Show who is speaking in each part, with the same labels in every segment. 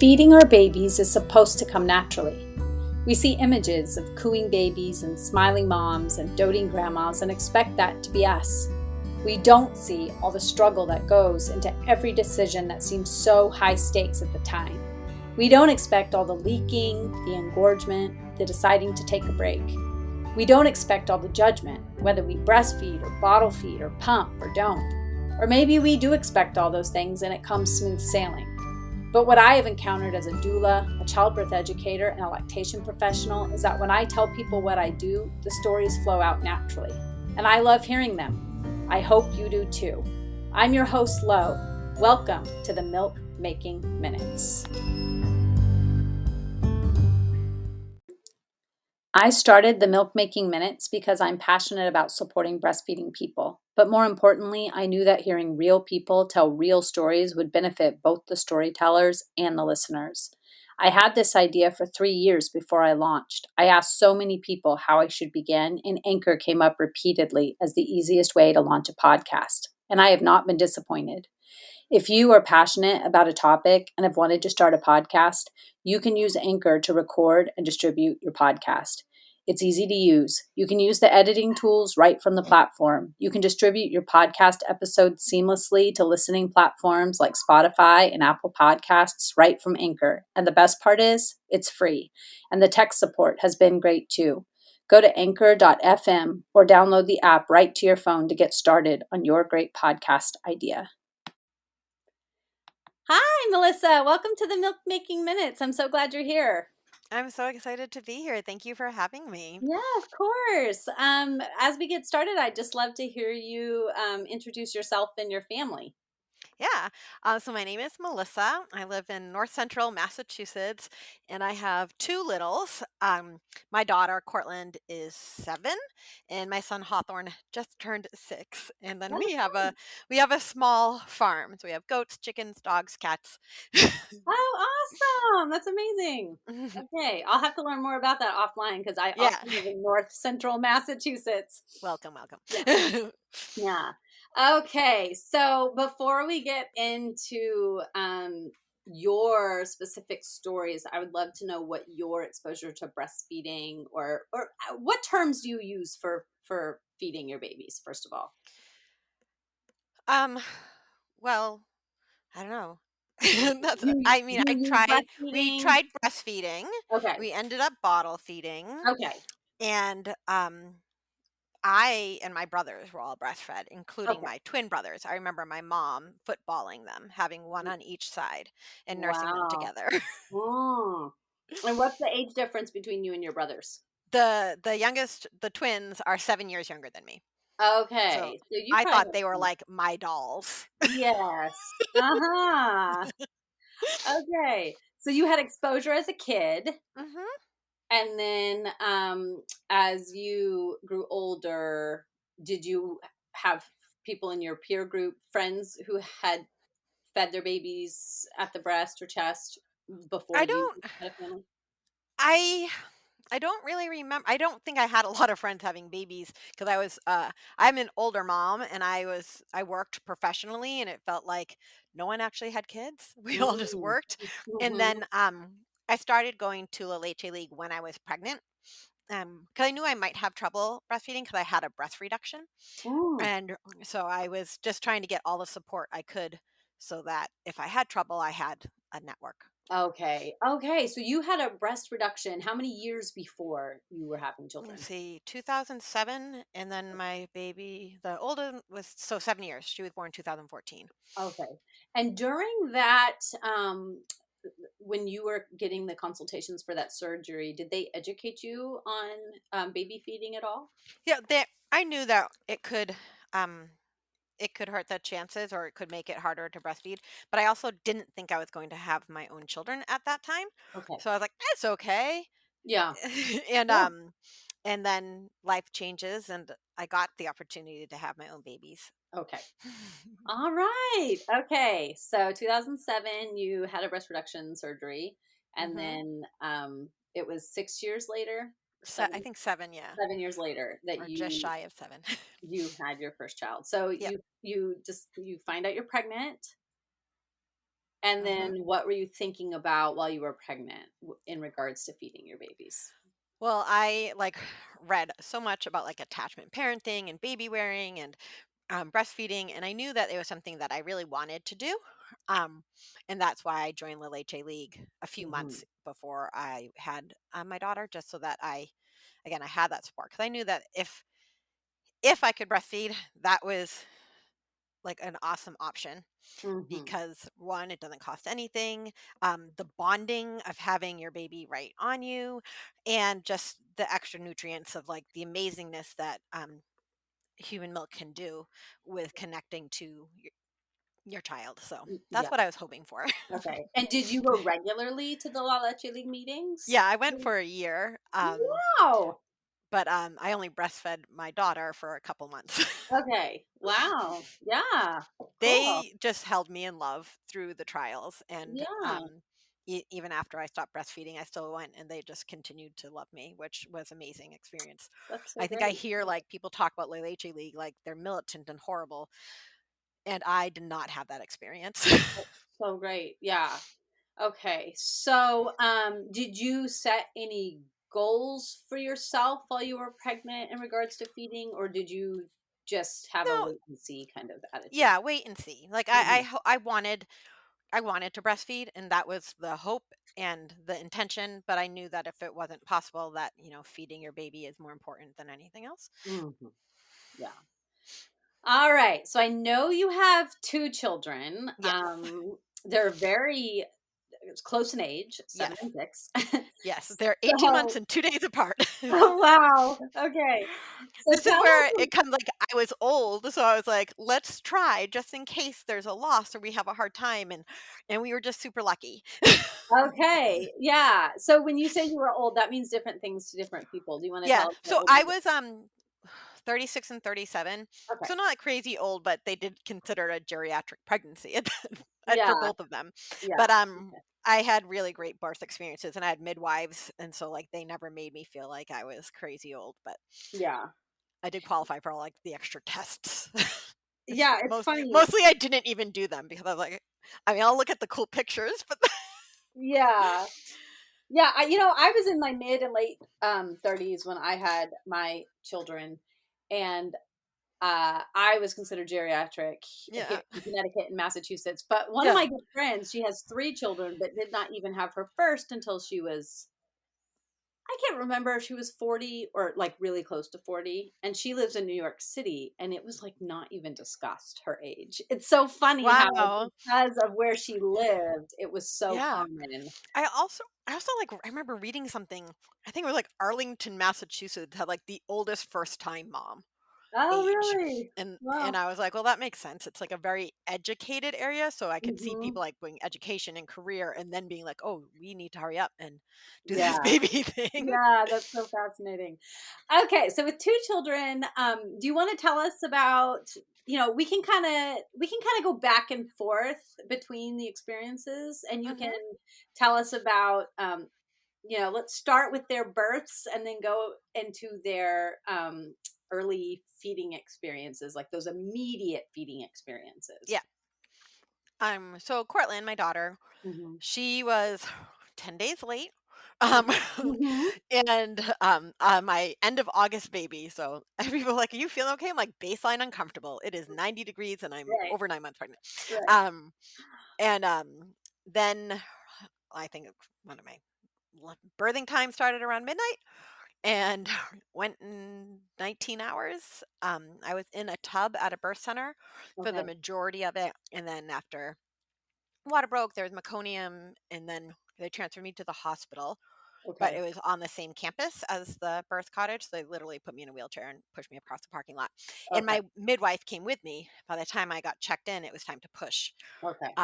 Speaker 1: Feeding our babies is supposed to come naturally. We see images of cooing babies and smiling moms and doting grandmas and expect that to be us. We don't see all the struggle that goes into every decision that seems so high stakes at the time. We don't expect all the leaking, the engorgement, the deciding to take a break. We don't expect all the judgment, whether we breastfeed or bottle feed or pump or don't. Or maybe we do expect all those things and it comes smooth sailing. But what I have encountered as a doula, a childbirth educator, and a lactation professional is that when I tell people what I do, the stories flow out naturally. And I love hearing them. I hope you do too. I'm your host, Lo. Welcome to the Milk Making Minutes. I started the Milk Making Minutes because I'm passionate about supporting breastfeeding people. But more importantly, I knew that hearing real people tell real stories would benefit both the storytellers and the listeners. I had this idea for 3 years before I launched. I asked so many people how I should begin, and Anchor came up repeatedly as the easiest way to launch a podcast. And I have not been disappointed. If you are passionate about a topic and have wanted to start a podcast, you can use Anchor to record and distribute your podcast. It's easy to use. You can use the editing tools right from the platform. You can distribute your podcast episodes seamlessly to listening platforms like Spotify and Apple Podcasts right from Anchor. And the best part is, it's free. And the tech support has been great too. Go to anchor.fm or download the app right to your phone to get started on your great podcast idea. Hi, Melissa. Welcome to the Milk Making Minutes. I'm so glad you're here.
Speaker 2: I'm so excited to be here. Thank you for having me.
Speaker 1: Yeah, of course. As we get started, I'd just love to hear you introduce yourself and your family.
Speaker 2: Yeah. So my name is Melissa. I live in North Central Massachusetts, and I have two littles. My daughter, Cortland, is 7, and my son Hawthorne just turned 6. And then we have a small farm. So we have goats, chickens, dogs, cats.
Speaker 1: Oh, awesome. That's amazing. Okay, I'll have to learn more about that offline because I also
Speaker 2: Yeah.
Speaker 1: live in North Central Massachusetts.
Speaker 2: Welcome.
Speaker 1: Yeah. Yeah. Okay, so before we get into your specific stories, I would love to know what your exposure to breastfeeding or what terms do you use for feeding your babies, first of all?
Speaker 2: Well, I don't know.
Speaker 1: You
Speaker 2: I mean,
Speaker 1: you use
Speaker 2: we
Speaker 1: breastfeeding?
Speaker 2: tried breastfeeding.
Speaker 1: Okay.
Speaker 2: We ended up bottle feeding,
Speaker 1: Okay.
Speaker 2: and I and my brothers were all breastfed, including
Speaker 1: Okay.
Speaker 2: my twin brothers. I remember my mom footballing them, having one on each side and nursing them
Speaker 1: Wow.
Speaker 2: together.
Speaker 1: Oh. And what's the age difference between you and your brothers?
Speaker 2: The youngest, the twins, are 7 years younger than me. So
Speaker 1: Okay. So you
Speaker 2: I
Speaker 1: probably
Speaker 2: thought
Speaker 1: have
Speaker 2: they were
Speaker 1: some.
Speaker 2: like my dolls.
Speaker 1: Yes. Uh-huh. Okay. So you had exposure as a kid,
Speaker 2: hmm
Speaker 1: and then as you grew older, did you have people in your peer group, friends who had fed their babies at the breast or chest before
Speaker 2: I
Speaker 1: you
Speaker 2: don't
Speaker 1: had a family?
Speaker 2: I I don't really remember. I don't think I had a lot of friends having babies because I'm an older mom, and I worked professionally, and it felt like no one actually had kids. We all just
Speaker 1: Mm.
Speaker 2: worked. And
Speaker 1: Mhm.
Speaker 2: then I started going to a Leche League when I was pregnant. Because I knew I might have trouble breastfeeding because I had a breast reduction.
Speaker 1: Mm.
Speaker 2: And so I was just trying to get all the support I could so that if I had trouble, I had a network.
Speaker 1: Okay. Okay. So you had a breast reduction. How many years before you were having
Speaker 2: Let's
Speaker 1: children?
Speaker 2: see, 2007, and then my baby, the older was 7 years. She was born 2014.
Speaker 1: Okay. And during that, when you were getting the consultations for that surgery, did they educate you on baby feeding at all?
Speaker 2: Yeah, I knew that um it could hurt the chances or it could make it harder to breastfeed, but I also didn't think I was going to have my own children at that time.
Speaker 1: Okay.
Speaker 2: So I was like, it's okay.
Speaker 1: Yeah.
Speaker 2: and
Speaker 1: Yeah.
Speaker 2: and then life changes and I got the opportunity to have my own babies.
Speaker 1: Okay. All right. Okay. So 2007, you had a breast reduction surgery, and
Speaker 2: hmm
Speaker 1: then it was 6 years later,
Speaker 2: I think 7, yeah,
Speaker 1: 7 years later that
Speaker 2: or just
Speaker 1: you
Speaker 2: shy of 7.
Speaker 1: you had your first child. So
Speaker 2: Yep.
Speaker 1: you find out you're pregnant. And
Speaker 2: Mhm.
Speaker 1: then what were you thinking about while you were pregnant in regards to feeding your babies?
Speaker 2: Well, I like read so much about like attachment parenting and baby wearing and breastfeeding, and I knew that it was something that I really wanted to do. Um, and that's why I joined the Leche League a few
Speaker 1: Mhm.
Speaker 2: months before I had my daughter, just so that again, I had that support because I knew that if I could breastfeed, that was like an awesome option
Speaker 1: Mhm.
Speaker 2: because one, it doesn't cost anything. The bonding of having your baby right on you, and just the extra nutrients of like the amazingness that human milk can do with connecting to your child. So that's
Speaker 1: Yeah.
Speaker 2: what I was hoping for.
Speaker 1: Okay. And did you go regularly to the La Leche League meetings?
Speaker 2: Yeah, I went for a year,
Speaker 1: Wow.
Speaker 2: but I only breastfed my daughter for a couple months.
Speaker 1: Okay. Wow. Yeah. Cool.
Speaker 2: They just held me in love through the trials, and
Speaker 1: Yeah.
Speaker 2: even after I stopped breastfeeding, I still went, and they just continued to love me, which was amazing experience.
Speaker 1: That's so
Speaker 2: I think I
Speaker 1: great.
Speaker 2: hear like people talk about La Leche League like they're militant and horrible, and I did not have that experience.
Speaker 1: So great. Yeah. Okay. So, did you set any goals for yourself while you were pregnant in regards to feeding, or did you just have a
Speaker 2: No,
Speaker 1: wait and see kind of attitude?
Speaker 2: yeah, wait and see. Like
Speaker 1: Mhm.
Speaker 2: I wanted to breastfeed, and that was the hope and the intention, but I knew that if it wasn't possible, that, feeding your baby is more important than anything else.
Speaker 1: Mhm. Yeah. All right. So I know you have two children.
Speaker 2: Yes.
Speaker 1: They're very close in age, 7
Speaker 2: Yes.
Speaker 1: and 6.
Speaker 2: Yes, they're 18 months
Speaker 1: So
Speaker 2: and 2 days apart.
Speaker 1: oh, wow. Okay. So
Speaker 2: This is
Speaker 1: tell
Speaker 2: where
Speaker 1: us.
Speaker 2: it comes like, I was old, so I was like, "Let's try just in case there's a loss or we have a hard time," and we were just super lucky.
Speaker 1: Okay. Yeah. So when you say you were old, that means different things to different people. Do you wanna
Speaker 2: Yeah,
Speaker 1: tell us how
Speaker 2: so
Speaker 1: old
Speaker 2: I
Speaker 1: you
Speaker 2: was, 36 and 37,
Speaker 1: were? Okay.
Speaker 2: so not, like, crazy old, but they did consider it a geriatric pregnancy for
Speaker 1: Yeah.
Speaker 2: both of them. But,
Speaker 1: Yeah. Okay.
Speaker 2: I had really great birth experiences, and I had midwives, and so, like, they never made me feel like I was crazy old, but
Speaker 1: Yeah.
Speaker 2: I did qualify for all, like, the extra tests. It's
Speaker 1: Yeah, it's funny.
Speaker 2: mostly I didn't even do them because I was like, I mean, I'll look at the cool pictures, but
Speaker 1: Yeah. Yeah, I was in my mid and late, 30s when I had my children, and I was considered geriatric here
Speaker 2: yeah.
Speaker 1: in Connecticut and Massachusetts, but one of
Speaker 2: Yeah.
Speaker 1: my good friends, she has 3 children, but did not even have her first until she was I can't remember if she was 40 or, like, really close to 40, and she lives in New York City, and it was, like, not even discussed, her age. It's so funny how
Speaker 2: Wow.
Speaker 1: because of where she lived, it was so
Speaker 2: Yeah.
Speaker 1: common.
Speaker 2: I also, like, I remember reading something, I think it was, like, Arlington, Massachusetts had, like, the oldest first-time mom
Speaker 1: Oh,
Speaker 2: age,
Speaker 1: really?
Speaker 2: and
Speaker 1: Wow.
Speaker 2: I was like, "Well, that makes sense." It's, like, a very educated area, so I could see
Speaker 1: Mhm.
Speaker 2: people, like, doing education and career and then being like, "Oh, we need to hurry up and do this
Speaker 1: Yeah.
Speaker 2: baby thing."
Speaker 1: Yeah, that's so fascinating. Okay, so with 2 children, do you wanna tell us about we can kinda go back and forth between the experiences, and you can
Speaker 2: Mhm.
Speaker 1: tell us about, let's start with their births and then go into their, early feeding experiences, like those immediate feeding experiences.
Speaker 2: Yeah. So Cortland, my daughter,
Speaker 1: Mhm.
Speaker 2: she was 10 days late.
Speaker 1: Mm.
Speaker 2: Um,
Speaker 1: Mhm.
Speaker 2: and my end of August baby. So people are like, "Are you feeling okay?" I'm like, baseline uncomfortable. It is 90 degrees and I'm
Speaker 1: Right,
Speaker 2: over 9 months pregnant.
Speaker 1: right.
Speaker 2: Um, and then I think one of my birthing time started around midnight and went in 19 hours. I was in a tub at a birth center for the
Speaker 1: Okay,
Speaker 2: majority of it. And then after water broke, there was meconium, and then they transferred me to the hospital, but
Speaker 1: okay,
Speaker 2: it was on the same campus as the birth cottage. So they literally put me in a wheelchair and pushed me across the parking lot. And
Speaker 1: okay,
Speaker 2: my midwife came with me. By the time I got checked in, it was time to push.
Speaker 1: okay.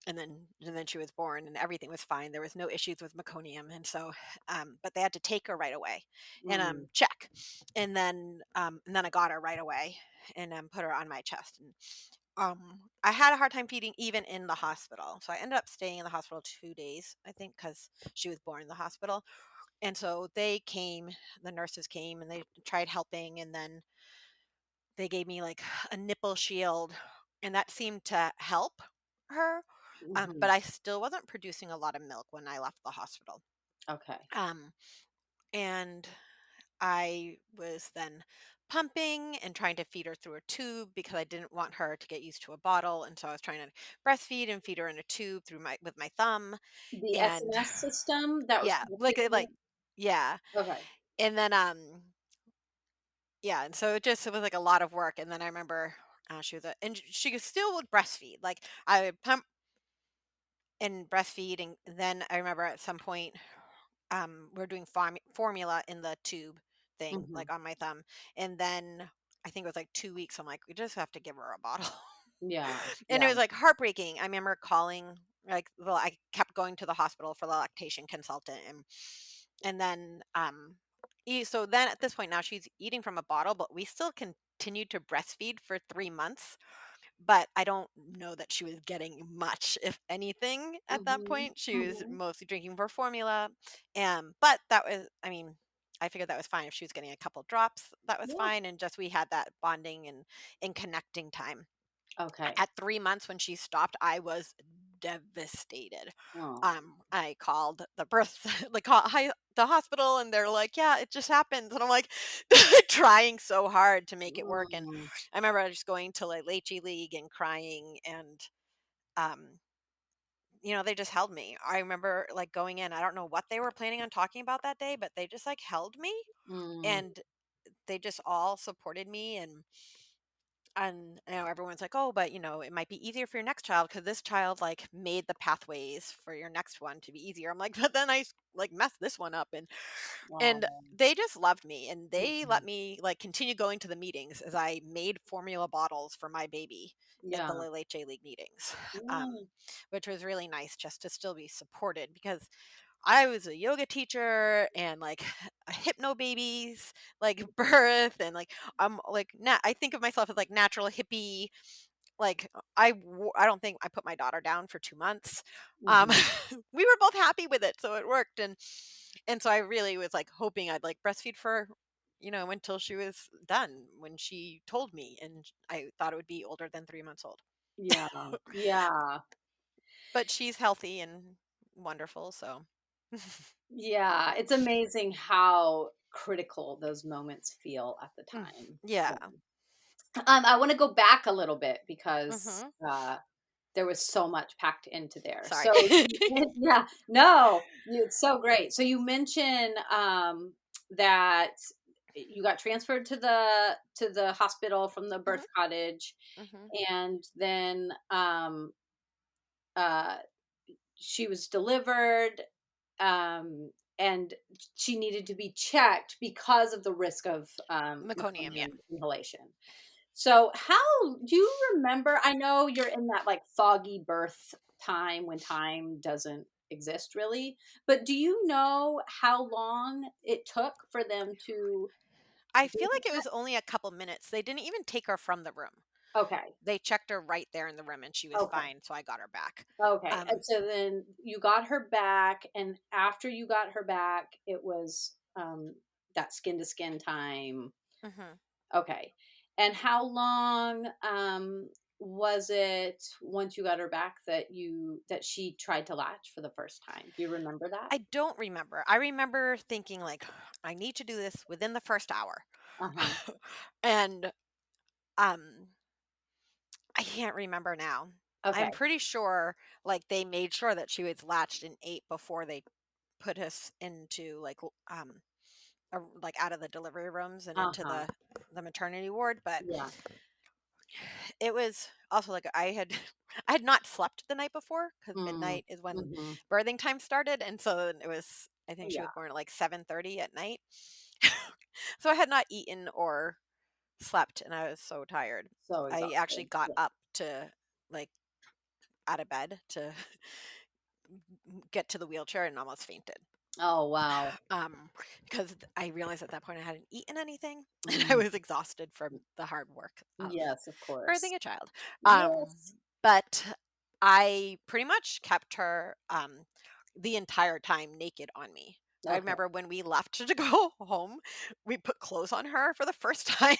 Speaker 2: And then she was born and everything was fine. There was no issues with meconium. And so but they had to take her right away and
Speaker 1: Mm,
Speaker 2: check. And then I got her right away and put her on my chest. And I had a hard time feeding even in the hospital. So I ended up staying in the hospital 2 days, I think, because she was born in the hospital. And so the nurses came and they tried helping, and then they gave me like a nipple shield, and that seemed to help her.
Speaker 1: Mhm.
Speaker 2: But I still wasn't producing a lot of milk when I left the hospital.
Speaker 1: Okay.
Speaker 2: Um, and I was then pumping and trying to feed her through a tube because I didn't want her to get used to a bottle, and so I was trying to breastfeed and feed her in a tube through my with my thumb,
Speaker 1: The
Speaker 2: and
Speaker 1: SMS system that was
Speaker 2: yeah,
Speaker 1: kind of
Speaker 2: like
Speaker 1: feeding
Speaker 2: yeah,
Speaker 1: it? Okay.
Speaker 2: and then yeah, and so it was like a lot of work, and then I remember she was and she still would breastfeed, like I would pump and breastfeed, and then I remember at some point we're doing formula in the tube thing,
Speaker 1: Mhm.
Speaker 2: like on my thumb. And then I think it was like 2 weeks. I'm like, we just have to give her a bottle.
Speaker 1: Yeah,
Speaker 2: And it
Speaker 1: yeah.
Speaker 2: was like heartbreaking. I remember calling, like, well, I kept going to the hospital for the lactation consultant. And then, so then at this point now she's eating from a bottle, but we still continued to breastfeed for 3 months, but I don't know that she was getting much, if anything, at that
Speaker 1: Mhm,
Speaker 2: point. She was
Speaker 1: mhm.
Speaker 2: mostly drinking for formula. But that was, I mean, I figured that was fine. If she was getting a couple drops, that was
Speaker 1: Yeah.
Speaker 2: fine. And just we had that bonding and connecting time.
Speaker 1: Okay.
Speaker 2: At 3 months when she stopped, I was devastated.
Speaker 1: Oh.
Speaker 2: I called the birth, the hospital, and they're like, "Yeah, it just happens." And I'm like, trying so hard to make it work. And
Speaker 1: Mm,
Speaker 2: I remember just going to like Leche League and crying, and um, they just held me. I remember like going in. I don't know what they were planning on talking about that day, but they just like held me,
Speaker 1: mm,
Speaker 2: and they just all supported me. And everyone's like, oh, but it might be easier for your next child because this child like made the pathways for your next one to be easier. I'm like, but then like messed this one up. And
Speaker 1: wow.
Speaker 2: they just loved me, and they let
Speaker 1: Mhm.
Speaker 2: me like continue going to the meetings as I made formula bottles for my baby at the
Speaker 1: Yeah.
Speaker 2: La Leche League meetings,
Speaker 1: Yeah.
Speaker 2: which was really nice just to still be supported because I was a yoga teacher and like a hypno babies like birth, and like I'm like I think of myself as like natural hippie. Like I don't think I put my daughter down for 2 months. um
Speaker 1: Mhm.
Speaker 2: we were both happy with it, so it worked. And so I really was like hoping I'd like breastfeed for until she was done, when she told me, and I thought it would be older than 3 months old.
Speaker 1: Yeah. Yeah.
Speaker 2: But she's healthy and wonderful, so
Speaker 1: Yeah. It's amazing how critical those moments feel at the
Speaker 2: Mm,
Speaker 1: time.
Speaker 2: yeah.
Speaker 1: I wanna go back a little bit because,
Speaker 2: Mhm.
Speaker 1: there was so much packed into there.
Speaker 2: Sorry.
Speaker 1: So you yeah, no, it's so great. So you mentioned, that you got transferred to the hospital from the birth
Speaker 2: Mhm,
Speaker 1: cottage,
Speaker 2: mhm.
Speaker 1: and then, uh, she was delivered, and she needed to be checked because of the risk of,
Speaker 2: Meconium, yeah.
Speaker 1: meconium inhalation. So, how do you remember? I know you're in that like foggy birth time when time doesn't exist really, but do you know how long it took for them to
Speaker 2: I
Speaker 1: do
Speaker 2: feel like it was only a couple minutes. They didn't even take her from the room.
Speaker 1: that? Okay.
Speaker 2: They checked her right there in the room, and she was
Speaker 1: Okay.
Speaker 2: fine, so I got her back.
Speaker 1: Okay. And
Speaker 2: Um,
Speaker 1: so then you got her back, and after you got her back, it was that skin to skin time.
Speaker 2: mhm.
Speaker 1: Okay. And how long was it once you got her back that she tried to latch for the first time? Do you remember that?
Speaker 2: I don't remember. I remember thinking like, "I need to do this within the first hour."
Speaker 1: Uh-huh.
Speaker 2: And, um, I can't remember now. I'm
Speaker 1: Okay.
Speaker 2: pretty sure, like, they made sure that she was latched and ate before they put us into, like, like, out of the delivery rooms and into
Speaker 1: Uh-huh.
Speaker 2: the maternity ward. But
Speaker 1: Yeah.
Speaker 2: it was also, like, I had I had not slept the night before because
Speaker 1: Mm.
Speaker 2: midnight is when
Speaker 1: Mhm.
Speaker 2: birthing time started, and so it was, I think she
Speaker 1: Yeah.
Speaker 2: was born at, like, 7:30 at night. So I had not eaten or slept, and I was so tired.
Speaker 1: So
Speaker 2: I actually
Speaker 1: exhausted.
Speaker 2: got
Speaker 1: Yeah.
Speaker 2: up to, like, out of bed to get to the wheelchair and almost fainted.
Speaker 1: Oh, wow.
Speaker 2: Um, because I realized at that point I hadn't eaten anything, and I
Speaker 1: Mm.
Speaker 2: was exhausted from the hard work of
Speaker 1: Yes, of course.
Speaker 2: birthing a child. Um,
Speaker 1: Yes.
Speaker 2: but I pretty much kept her, the entire time naked on me. I
Speaker 1: Okay.
Speaker 2: remember when we left to go home, we put clothes on her for the first time.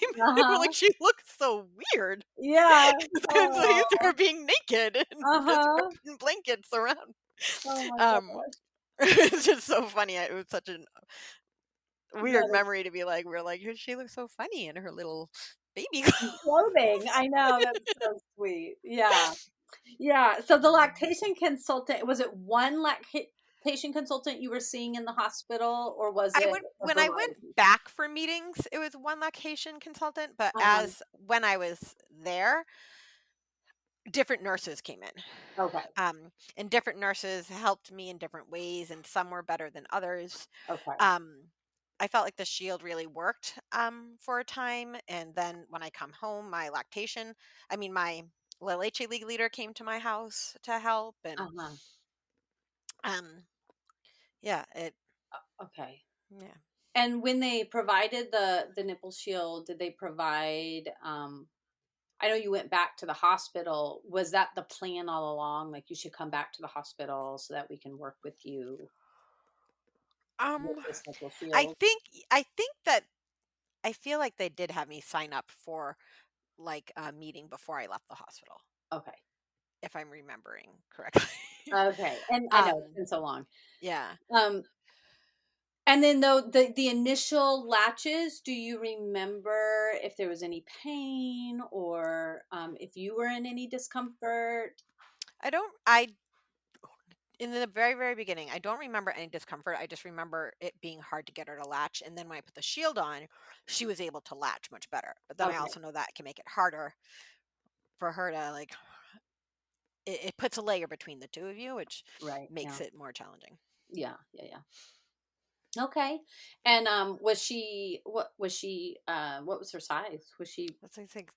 Speaker 2: We're like,
Speaker 1: Uh-huh.
Speaker 2: "She looks so weird."
Speaker 1: Yeah.
Speaker 2: I'm so used to
Speaker 1: Oh.
Speaker 2: her being naked and just
Speaker 1: Uh-huh.
Speaker 2: wrapped in blankets around.
Speaker 1: Oh my
Speaker 2: Um,
Speaker 1: gosh.
Speaker 2: it's just so funny. It was such a weird
Speaker 1: That is
Speaker 2: memory to be like, we're like, "She looks so funny in her little baby clothes."
Speaker 1: clothing. I know, that's so sweet. Yeah. Yeah. So the lactation consultant, was it one lactation consultant you were seeing in the hospital, or was
Speaker 2: I
Speaker 1: it
Speaker 2: would
Speaker 1: a
Speaker 2: when I went
Speaker 1: variety?
Speaker 2: back for meetings, it was one lactation consultant, but
Speaker 1: Uh-huh.
Speaker 2: as when I was there, different nurses came in.
Speaker 1: Okay.
Speaker 2: And different nurses helped me in different ways, and some were better than others.
Speaker 1: Okay.
Speaker 2: Um, I felt like the shield really worked for a time, and then when I come home, my La Leche League leader came to my house to help, and
Speaker 1: Uh-huh.
Speaker 2: um, yeah, it
Speaker 1: Okay.
Speaker 2: yeah.
Speaker 1: And when they provided the nipple shield, did they provide I know you went back to the hospital. Was that the plan all along? Like you should come back to the hospital so that we can work with you with
Speaker 2: Um,
Speaker 1: this nipple
Speaker 2: I
Speaker 1: shield?
Speaker 2: think I think that I feel like they did have me sign up for like a meeting before I left the hospital,
Speaker 1: Okay.
Speaker 2: if I'm remembering correctly.
Speaker 1: Okay. And I know it's
Speaker 2: um,
Speaker 1: been so long.
Speaker 2: yeah.
Speaker 1: Um, and then though the initial latches, do you remember if there was any pain or if you were in any discomfort?
Speaker 2: I don't I In the very, very beginning, I don't remember any discomfort. I just remember it being hard to get her to latch. And then when I put the shield on, she was able to latch much better. But then I
Speaker 1: Okay.
Speaker 2: also know that can make it harder for her to like it puts a layer between the two of you, which
Speaker 1: Right.
Speaker 2: makes
Speaker 1: Yeah.
Speaker 2: it more challenging.
Speaker 1: Yeah. Yeah. Yeah. Okay. And was she what was her size? Was she
Speaker 2: That's I think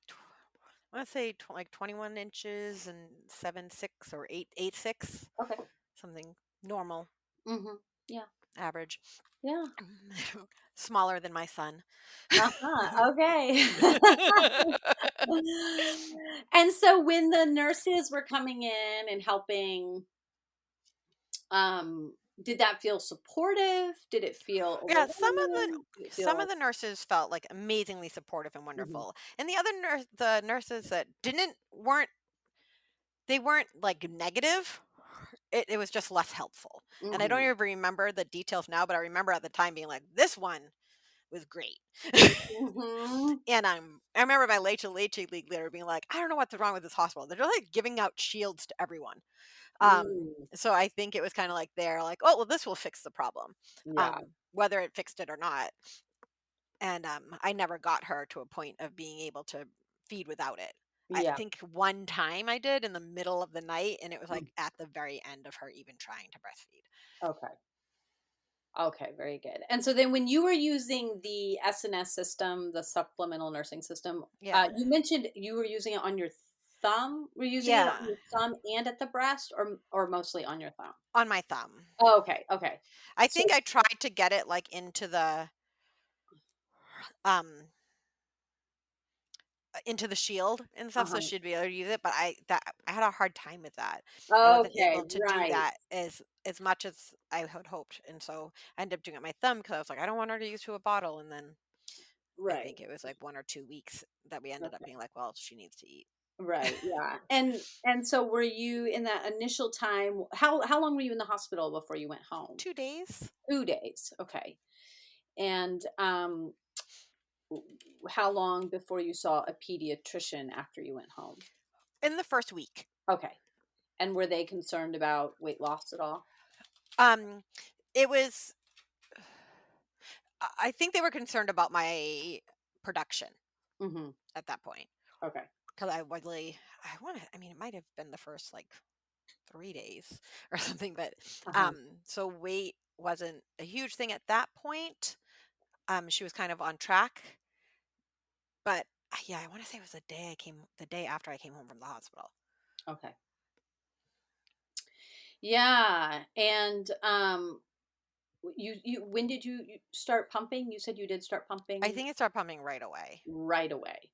Speaker 2: I want to say like 21 inches and 7'6" or 8'6",
Speaker 1: okay.
Speaker 2: something normal,
Speaker 1: Mhm. Yeah.
Speaker 2: average.
Speaker 1: Yeah.
Speaker 2: Smaller than my son.
Speaker 1: Uh-huh. Okay. And so when the nurses were coming in and helping, did that feel supportive? Did it feel
Speaker 2: Yeah,
Speaker 1: overwhelming? Did it feel
Speaker 2: some of
Speaker 1: like
Speaker 2: the nurses felt like amazingly supportive and
Speaker 1: mhm,
Speaker 2: wonderful. And the nurses that didn't weren't like negative. It was just less helpful. And I don't
Speaker 1: mhm,
Speaker 2: even remember the details now, but I remember at the time being like, this one was great.
Speaker 1: mhm.
Speaker 2: And I remember my Leche League leader being like, I don't know what's wrong with this hospital. They're like giving out shields to everyone.
Speaker 1: Mm,
Speaker 2: So I think it was kind of like they're like, oh well, this will fix the problem.
Speaker 1: yeah,
Speaker 2: Whether it fixed it or not. And, I never got her to a point of being able to feed without it. I
Speaker 1: yeah,
Speaker 2: think one time I did in the middle of the night, and it was,
Speaker 1: mm,
Speaker 2: like, at the very end of her even trying to breastfeed.
Speaker 1: okay. Okay, very good. And so then when you were using the SNS system, the supplemental nursing system,
Speaker 2: Yeah.
Speaker 1: you mentioned you were using it on your thumb. Were you using it on
Speaker 2: Yeah,
Speaker 1: your thumb and at the breast or mostly on your thumb?
Speaker 2: on my thumb.
Speaker 1: Oh, okay, okay.
Speaker 2: I
Speaker 1: So
Speaker 2: think I tried to get it, like, um, into the shield and stuff so
Speaker 1: uh-huh.
Speaker 2: she'd be able to use it, but I had a hard time with that. I wasn't
Speaker 1: Okay,
Speaker 2: able to do
Speaker 1: right,
Speaker 2: that as much as I had hoped, and so I ended up doing it with my thumb because I was like, "I don't want her to use to a bottle," and then I
Speaker 1: right.
Speaker 2: think it was like 1 or 2 weeks that we ended up
Speaker 1: Okay.
Speaker 2: being like, "Well, she needs to eat."
Speaker 1: Right, yeah. And so were you in that initial time, how long were you in the hospital before you went home?
Speaker 2: 2 days?
Speaker 1: 2 days, okay. And how long before you saw a pediatrician after you went home?
Speaker 2: In the first week.
Speaker 1: Okay. And were they concerned about weight loss at all?
Speaker 2: Um, it was I think they were concerned about my production
Speaker 1: Mhm.
Speaker 2: at that point
Speaker 1: Okay.
Speaker 2: because I mean, it might have been the first, like, 3 days or something, but,
Speaker 1: Uh-huh.
Speaker 2: so weight wasn't a huge thing at that point. She was kind of on track, but, yeah, I wanna say it was the day after I came home from the hospital.
Speaker 1: Okay. Yeah, and, you when did you start pumping? You said you did start
Speaker 2: I
Speaker 1: pumping
Speaker 2: think it started pumping right away.
Speaker 1: right away.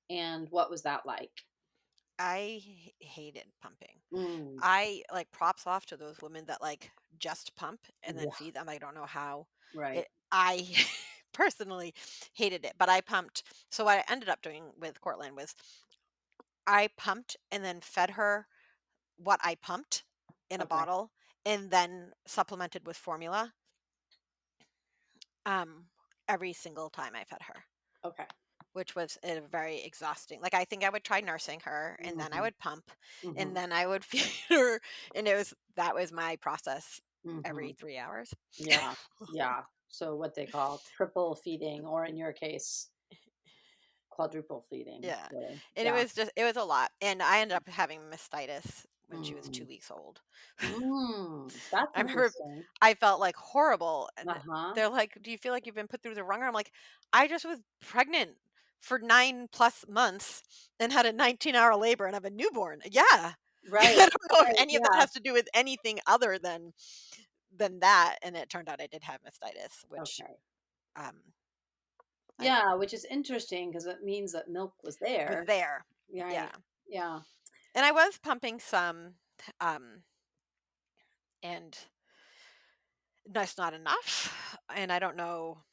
Speaker 1: And what was that like?
Speaker 2: I hated pumping.
Speaker 1: Mm.
Speaker 2: I like props off to those women that like just pump and then
Speaker 1: Yeah,
Speaker 2: feed them. I don't know how
Speaker 1: right.
Speaker 2: it I personally hated it, but I pumped. So what I ended up doing with Cortland was I pumped and then fed her what I pumped in a
Speaker 1: Okay.
Speaker 2: bottle and then supplemented with formula, um, every single time I fed her,
Speaker 1: Okay.
Speaker 2: which was a very exhausting. Like, I think I would try nursing her, and then I
Speaker 1: Mhm.
Speaker 2: would pump, and
Speaker 1: Mhm.
Speaker 2: then I would feed her, and that was my process every
Speaker 1: Mhm.
Speaker 2: 3 hours.
Speaker 1: Yeah. Yeah. So what they call triple feeding, or in your case, quadruple feeding,
Speaker 2: Yeah,
Speaker 1: really.
Speaker 2: and
Speaker 1: Yeah.
Speaker 2: it was a lot, and I ended up having mastitis when she was 2
Speaker 1: Mm.
Speaker 2: weeks old.
Speaker 1: That's
Speaker 2: I remember
Speaker 1: interesting.
Speaker 2: I felt, like, horrible, and
Speaker 1: Uh-huh.
Speaker 2: they're like, "Do you feel like you've been put through the wringer?" I'm like, "I just was pregnant for 9 plus months and had a 19-hour labor and have a newborn." Yeah. I
Speaker 1: Right.
Speaker 2: don't know if
Speaker 1: Right.
Speaker 2: any of that
Speaker 1: Yeah.
Speaker 2: has to do with anything other than that, and it turned out I did have mastitis, which,
Speaker 1: Okay.
Speaker 2: um, I
Speaker 1: Yeah, which is interesting because it means that milk was
Speaker 2: was
Speaker 1: there.
Speaker 2: there.
Speaker 1: Right.
Speaker 2: Yeah,
Speaker 1: Yeah.
Speaker 2: and I was pumping some, um, and that's not enough, and I don't know.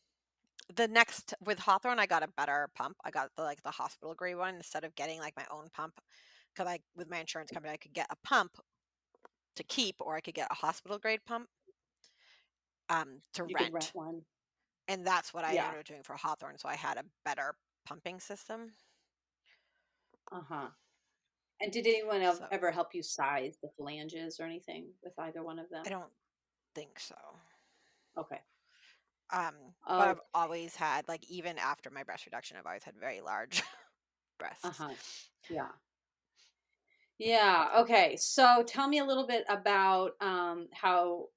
Speaker 2: The next with Hawthorne, I got a better pump. I got the hospital grade one instead of getting, like, my own pump, 'cause I with my insurance company, I could get a pump to keep, or I could get a hospital grade pump, to
Speaker 1: You could rent
Speaker 2: rent,
Speaker 1: one.
Speaker 2: and that's what I
Speaker 1: Yeah.
Speaker 2: ended up doing for Hawthorne, so I had a better pumping system,
Speaker 1: Uh-huh. And did anyone
Speaker 2: so
Speaker 1: ever help you size the phalanges or anything with either one of
Speaker 2: I
Speaker 1: them?
Speaker 2: don't think so.
Speaker 1: Okay.
Speaker 2: But
Speaker 1: Oh,
Speaker 2: I've always had, like, even after my breast reduction, I've always had very large breasts.
Speaker 1: uh-huh. Yeah. Yeah. Okay. So tell me a little bit about how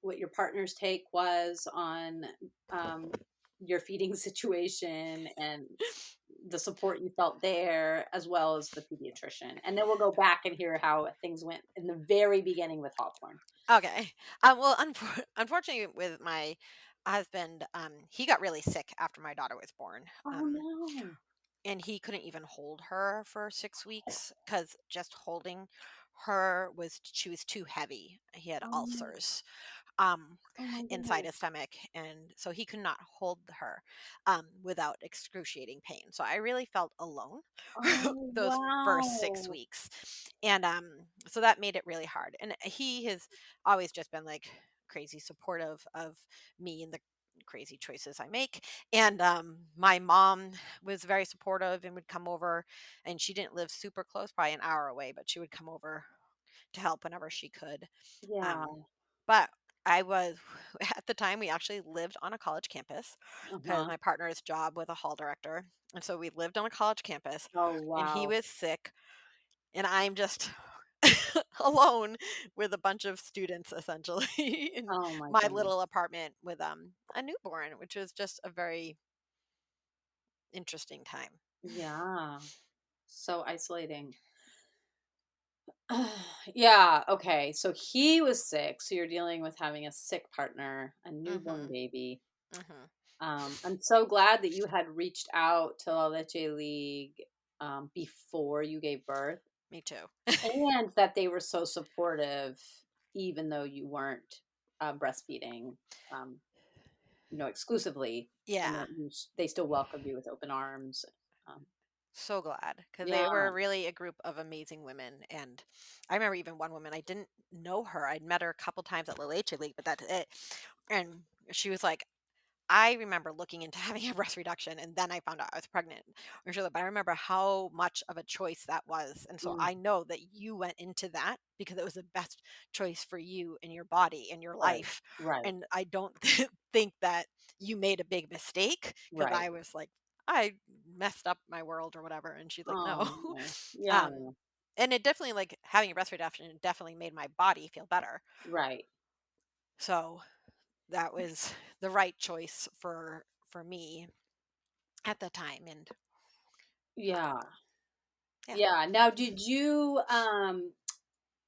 Speaker 1: what your partner's take was on um, your feeding situation and the support you felt there, as well as the pediatrician. And then we'll go back and hear how things went in the very beginning with Hawthorne.
Speaker 2: Okay. Well, unfortunately, with my husband, he got really sick after my daughter was born,
Speaker 1: Oh no.
Speaker 2: and he couldn't even hold her for 6 weeks because just holding her she was too heavy. He had
Speaker 1: Oh,
Speaker 2: ulcers, um,
Speaker 1: oh my
Speaker 2: inside
Speaker 1: goodness.
Speaker 2: his stomach, and so he could not hold her, without excruciating pain. So I really felt alone
Speaker 1: Oh
Speaker 2: those first 6
Speaker 1: wow.
Speaker 2: weeks, and, so that made it really hard, and he has always just been, like, crazy supportive of me and the crazy choices I make, and, my mom was very supportive and would come over, and she didn't live super close, probably an hour away, but she would come over to help whenever she could,
Speaker 1: Yeah.
Speaker 2: um, but I was at the time, we actually lived on a college campus because
Speaker 1: Uh-huh.
Speaker 2: my partner's job was a hall director, and so we lived on a college campus,
Speaker 1: Oh
Speaker 2: and he
Speaker 1: wow.
Speaker 2: was sick, and I'm just alone with a bunch of students essentially in
Speaker 1: Oh my
Speaker 2: my
Speaker 1: goodness.
Speaker 2: little apartment with, a newborn, which was just a very interesting time.
Speaker 1: Yeah. So isolating. Yeah, okay. So he was sick, so you're dealing with having a sick partner, a newborn
Speaker 2: Mhm,
Speaker 1: baby.
Speaker 2: mhm.
Speaker 1: I'm so glad that you had reached out to La Leche League before you gave birth,
Speaker 2: Me too.
Speaker 1: and that they were so supportive, even though you weren't breastfeeding, um, exclusively, and
Speaker 2: Yeah.
Speaker 1: that they still welcomed you with open arms. Um,
Speaker 2: So glad because
Speaker 1: yeah.
Speaker 2: they were really a group of amazing women. And I remember even one woman, I didn't know her. I'd met her a couple times at La Leche League, but that's it. And she was like, I remember looking into having a breast reduction and then I found out I was pregnant. Or she's like, but I remember how much of a choice that was. And so
Speaker 1: Mm,
Speaker 2: I know that you went into that because it was the best choice for you and your body and your
Speaker 1: right.
Speaker 2: life.
Speaker 1: Right.
Speaker 2: And I don't think that you made a big mistake because
Speaker 1: Right.
Speaker 2: I was like, I messed up my world or whatever. And she's like, no.
Speaker 1: Oh, okay. Yeah.
Speaker 2: um, and it definitely, like, having a breast reduction definitely made my body feel better.
Speaker 1: Right.
Speaker 2: So that was the right choice for me at the time, and
Speaker 1: Yeah.
Speaker 2: yeah.
Speaker 1: Yeah. Now, did you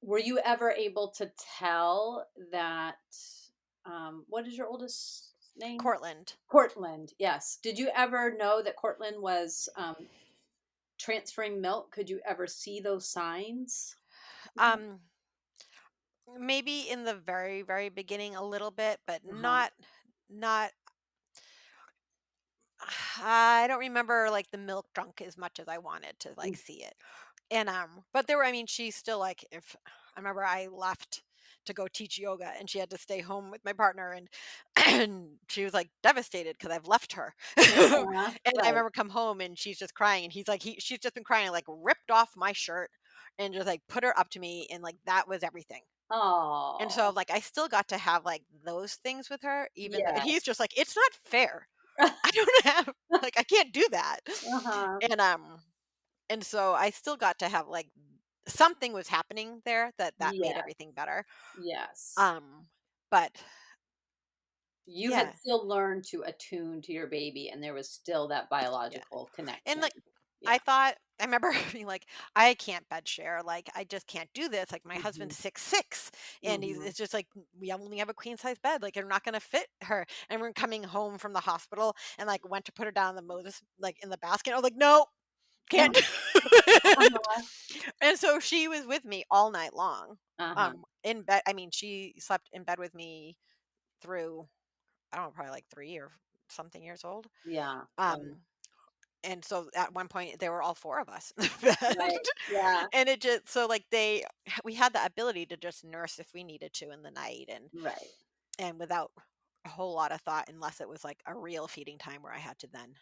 Speaker 1: were you ever able to tell that what is your oldest name?
Speaker 2: Cortland.
Speaker 1: Cortland. Yes. Did you ever know that Cortland was transferring milk? Could you ever see those signs?
Speaker 2: Um, maybe in the very, very beginning a little bit, but
Speaker 1: Uh-huh.
Speaker 2: not I don't remember, like, the milk drunk as much as I wanted to, like,
Speaker 1: Mm.
Speaker 2: see it. And, but there were I mean, she's still, like, if I remember I left to go teach yoga, and she had to stay home with my partner, and and she was, like, devastated because 'cause I've left her.
Speaker 1: Uh-huh.
Speaker 2: And I
Speaker 1: Right.
Speaker 2: remember come home, and she's just crying, and she's just been crying, like, ripped off my shirt and just, like, put her up to me, and, like, that was everything. And so,
Speaker 1: Oh.
Speaker 2: like, I still got to have, like, those things with her even though and he's
Speaker 1: Yes.
Speaker 2: just like, "It's not fair. I don't have like, I can't do that."
Speaker 1: Uh-huh.
Speaker 2: And, and so I still got to have, like something was happening there that made
Speaker 1: Yeah.
Speaker 2: everything better.
Speaker 1: Yes.
Speaker 2: Um, but
Speaker 1: You had
Speaker 2: yeah,
Speaker 1: still learned to attune to your baby, and there was still that
Speaker 2: yeah.
Speaker 1: biological
Speaker 2: And,
Speaker 1: connection.
Speaker 2: like,
Speaker 1: Yeah.
Speaker 2: I remember being like, "I can't bed share, like, I just can't do this." Like, my husband's
Speaker 1: Mhm.
Speaker 2: 6'6", and
Speaker 1: Mhm.
Speaker 2: it's just like, "We only have a queen size bed, like, they're not gonna fit her." And we're coming home from the hospital and, like, went to put her down in the Moses like, in the basket. I was like, "No, can't do it."
Speaker 1: Uh-huh.
Speaker 2: And so she was with me all night long,
Speaker 1: Uh-huh.
Speaker 2: in bed I mean, she slept in bed with me through, I don't know, probably, like, 3 or something years old.
Speaker 1: Yeah.
Speaker 2: Um, and so at one point, there were all 4 of us in the bed,
Speaker 1: Right. Yeah.
Speaker 2: and it just so, like, we had the ability to just nurse if we needed to in the night
Speaker 1: Right.
Speaker 2: and without a whole lot of thought unless it was, like, a real feeding time where I had to then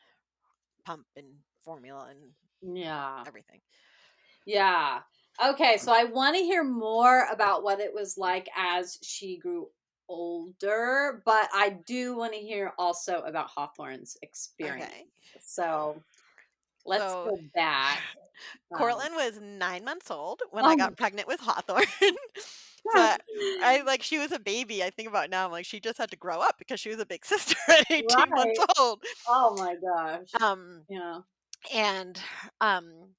Speaker 2: pump and formula and
Speaker 1: Yeah.
Speaker 2: everything.
Speaker 1: Yeah. Okay, so I wanna hear more about what it was like as she grew older, but I do wanna hear also about Hawthorne's experience.
Speaker 2: Okay.
Speaker 1: So, let's
Speaker 2: So,
Speaker 1: go back. Um
Speaker 2: Cortland was 9 months old when I
Speaker 1: Oh my
Speaker 2: got pregnant with Hawthorne. So,
Speaker 1: gosh.
Speaker 2: I like, she was a baby, I think about it now, I'm like, she just had to grow up because she was a big sister at 18 months
Speaker 1: Right.
Speaker 2: old.
Speaker 1: Oh my gosh.
Speaker 2: Um,
Speaker 1: Yeah.
Speaker 2: and, um,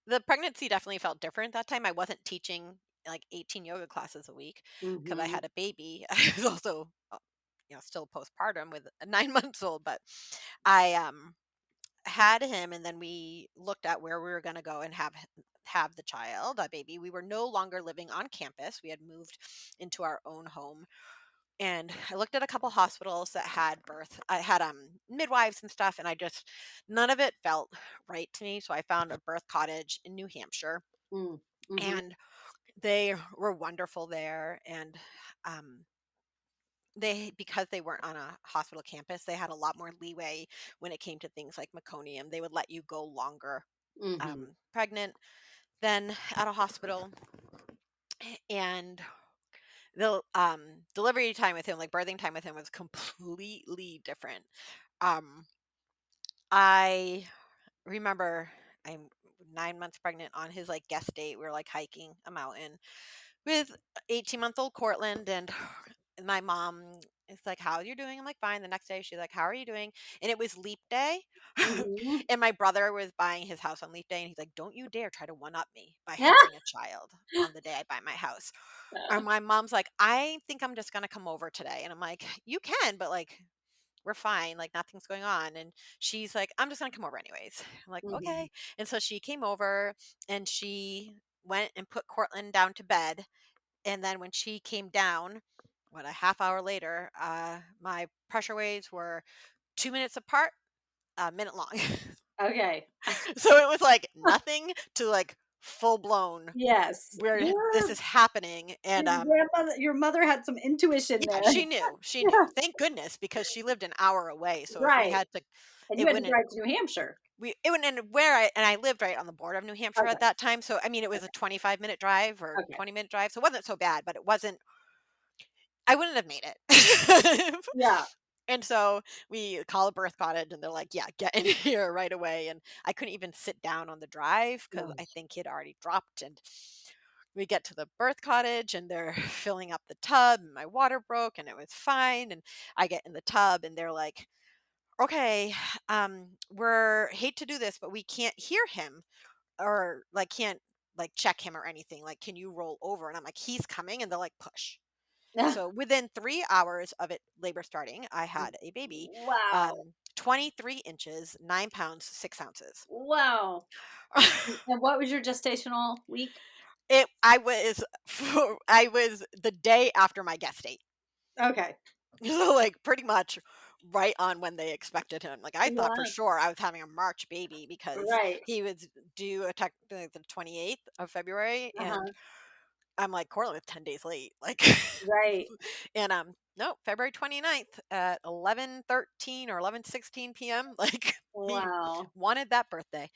Speaker 2: the pregnancy definitely felt different that time. I wasn't teaching, like, 18 yoga classes a week because I
Speaker 1: Mhm.
Speaker 2: had a baby. I was also, still postpartum with a 9 months old, but I, had him, and then we looked at where we were gonna go and have the child, a baby. We were no longer living on campus. We had moved into our own home, and I looked at a couple hospitals that had birth. I had midwives and stuff, and I just none of it felt right to me. So I found a birth cottage in New Hampshire,
Speaker 1: Mm. Mhm.
Speaker 2: and they were wonderful there. And um, they because they weren't on a hospital campus, they had a lot more leeway when it came to things like meconium. They would let you go longer
Speaker 1: Mhm.
Speaker 2: pregnant than at a hospital, and the delivery time with him, like birthing time with him, was completely different. Um, I remember I'm 9 months pregnant on his like guest date. We were like hiking a mountain with 18-month-old Cortland, and my mom is like, "How are you doing?" I'm like, "Fine." The next day, she's like, "How are you doing?" And it was leap day,
Speaker 1: Mhm.
Speaker 2: and my brother was buying his house on leap day, and he's like, "Don't you dare try to one up me by
Speaker 1: Yeah.
Speaker 2: having a child on the day I buy my house." And my mom's like, "I think I'm just gonna come over today," and I'm like, "You can, but like." We're fine, like nothing's going on. And she's like, "I'm just gonna come over anyways." I'm like,
Speaker 1: Mhm.
Speaker 2: "Okay." And so she came over and she went and put Cortland down to bed, and then when she came down, what, a half hour later, my pressure waves were 2 minutes apart, a minute long.
Speaker 1: Okay.
Speaker 2: So it was like nothing to like full blown
Speaker 1: Yes.
Speaker 2: where this is happening. And
Speaker 1: Your mother had some intuition
Speaker 2: yeah,
Speaker 1: there.
Speaker 2: she knew. Thank goodness, because she lived an hour away. So if we
Speaker 1: Right.
Speaker 2: had to,
Speaker 1: And you
Speaker 2: it
Speaker 1: had to
Speaker 2: wouldn't.
Speaker 1: drive to New Hampshire.
Speaker 2: It wouldn't. And where I lived right on the border of New Hampshire at
Speaker 1: Okay.
Speaker 2: that time. So I mean, it was a 25-minute drive or
Speaker 1: Okay.
Speaker 2: 20-minute drive. So it wasn't so bad, but it wasn't. I wouldn't have made it.
Speaker 1: Yeah.
Speaker 2: And so we call a birth cottage, and they're like, "Yeah, get in here right away." And I couldn't even sit down on the drive because
Speaker 1: No.
Speaker 2: I think he'd already dropped. And we get to the birth cottage, and they're filling up the tub, and my water broke, and it was fine. And I get in the tub, and they're like, "Okay, we're hate to do this, but we can't hear him or like can't like check him or anything. Like, can you roll over?" And I'm like, "He's coming," and they're like, "Push." So within 3 hours of it labor starting, I had a baby,
Speaker 1: Wow.
Speaker 2: 23 inches, 9 pounds, 6 ounces.
Speaker 1: Wow. And what was your gestational week?
Speaker 2: I was the day after my guest date.
Speaker 1: Okay.
Speaker 2: So, like, pretty much right on when they expected him. Like, I thought for
Speaker 1: Yeah.
Speaker 2: sure I was having a March baby because
Speaker 1: Right.
Speaker 2: he was due the 28th of February, and
Speaker 1: Uh-huh.
Speaker 2: I'm like, "Corlin was 10 days late." Like,
Speaker 1: Right.
Speaker 2: and, no, February 29th at 11:13 or 11:16 PM, like, he
Speaker 1: Wow.
Speaker 2: wanted that birthday.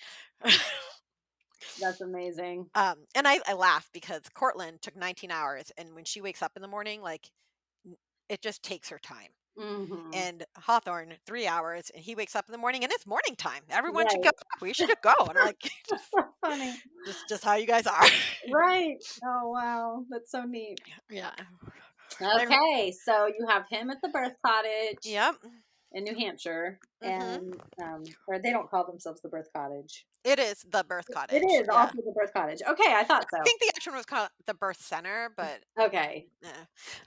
Speaker 1: That's amazing.
Speaker 2: And I laugh because Cortland took 19 hours, and when she wakes up in the morning, like, n it just takes her time.
Speaker 1: Mhm.
Speaker 2: And Hawthorne, 3 hours, and he wakes up in the morning, and it's morning time. Everyone should go
Speaker 1: Right.
Speaker 2: up. We should go. And I'm like, just
Speaker 1: Funny.
Speaker 2: just how you guys are.
Speaker 1: Right. Oh, wow. That's so neat.
Speaker 2: Yeah. I'm
Speaker 1: Okay, so you have him at the birth cottage
Speaker 2: Yep.
Speaker 1: in New Hampshire,
Speaker 2: Mhm.
Speaker 1: and, or they don't call themselves the birth cottage.
Speaker 2: It is the birth
Speaker 1: It
Speaker 2: cottage.
Speaker 1: is
Speaker 2: Yeah.
Speaker 1: also the birth cottage. Okay, I thought
Speaker 2: I
Speaker 1: so.
Speaker 2: think the actual one was called the birth center, but
Speaker 1: Okay.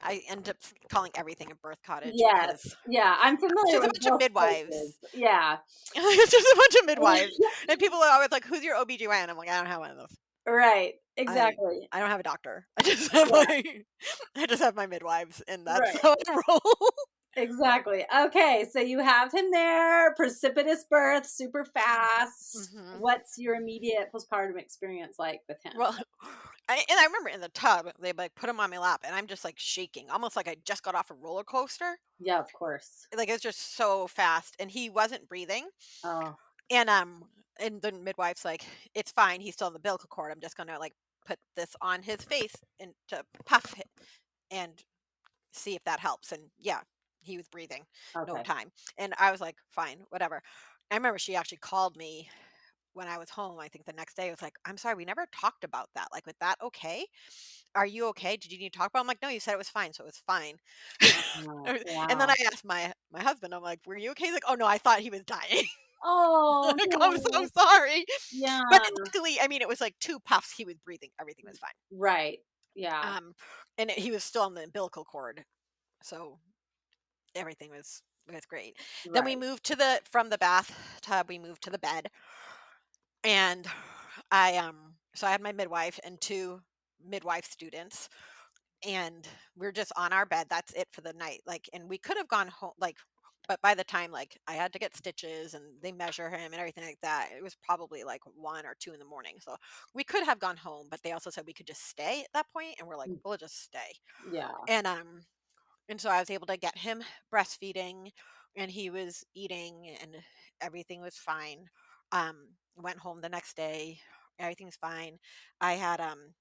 Speaker 2: I end up calling everything a birth cottage
Speaker 1: Yes.
Speaker 2: because
Speaker 1: Yeah, I'm
Speaker 2: it's
Speaker 1: familiar
Speaker 2: just a
Speaker 1: with
Speaker 2: bunch of
Speaker 1: both
Speaker 2: midwives.
Speaker 1: places. Yeah.
Speaker 2: It's just a bunch of midwives. And people are always like, "Who's your OBGYN?" I'm like, "I don't have one of those.
Speaker 1: Right.
Speaker 2: I
Speaker 1: Exactly.
Speaker 2: I don't have a doctor. I just have
Speaker 1: Yeah.
Speaker 2: I just have my midwives, and that's
Speaker 1: Right.
Speaker 2: how I roll."
Speaker 1: Exactly. Okay, so you have him there, precipitous birth, super fast.
Speaker 2: Mhm.
Speaker 1: What's your immediate postpartum experience like with him?
Speaker 2: Well, I remember in the tub, they, like, put him on my lap, and I'm just, like, shaking, almost like I just got off a roller coaster.
Speaker 1: Yeah, of course.
Speaker 2: Like, it was just so fast, and he wasn't breathing,
Speaker 1: Oh,
Speaker 2: and, and the midwife's like, "It's fine, he's still in the umbilical cord, I'm just gonna, like, put this on his face and to puff it and see if that helps," and yeah, he was breathing, no
Speaker 1: okay.
Speaker 2: time, and I was like, "Fine, whatever." I remember she actually called me when I was home, I think the next day. I was like, "I'm sorry, we never talked about that. Like, was that okay? Are you okay? Did you need to talk about it?" I'm like, "No, you said it was fine, so it was fine." And then
Speaker 1: Wow.
Speaker 2: I asked my husband, I'm like, "Were you okay?" He's like, "Oh, no, I thought he was dying."
Speaker 1: Oh,
Speaker 2: Like, "I'm so
Speaker 1: no.
Speaker 2: sorry." But
Speaker 1: Yeah.
Speaker 2: luckily, I mean, it was like 2 puffs, he was breathing, everything was fine.
Speaker 1: Right. Yeah.
Speaker 2: Um, and he was still on the umbilical cord, so everything was great. Then we
Speaker 1: Right.
Speaker 2: moved to the from the bathtub, we moved to the bed. And so I had my midwife and 2 midwife students, and we're just on our bed. That's it for the night. Like, and we could have gone home, like, but by the time, like, I had to get stitches and they measure him and everything like that, it was probably like 1 or 2 in the morning. So we could have gone home, but they also said we could just stay at that point, and we're like,
Speaker 1: Mm,
Speaker 2: we'll just stay.
Speaker 1: yeah.
Speaker 2: And and so I was able to get him breastfeeding, and he was eating, and everything was fine. Went home the next day, everything's fine. I had an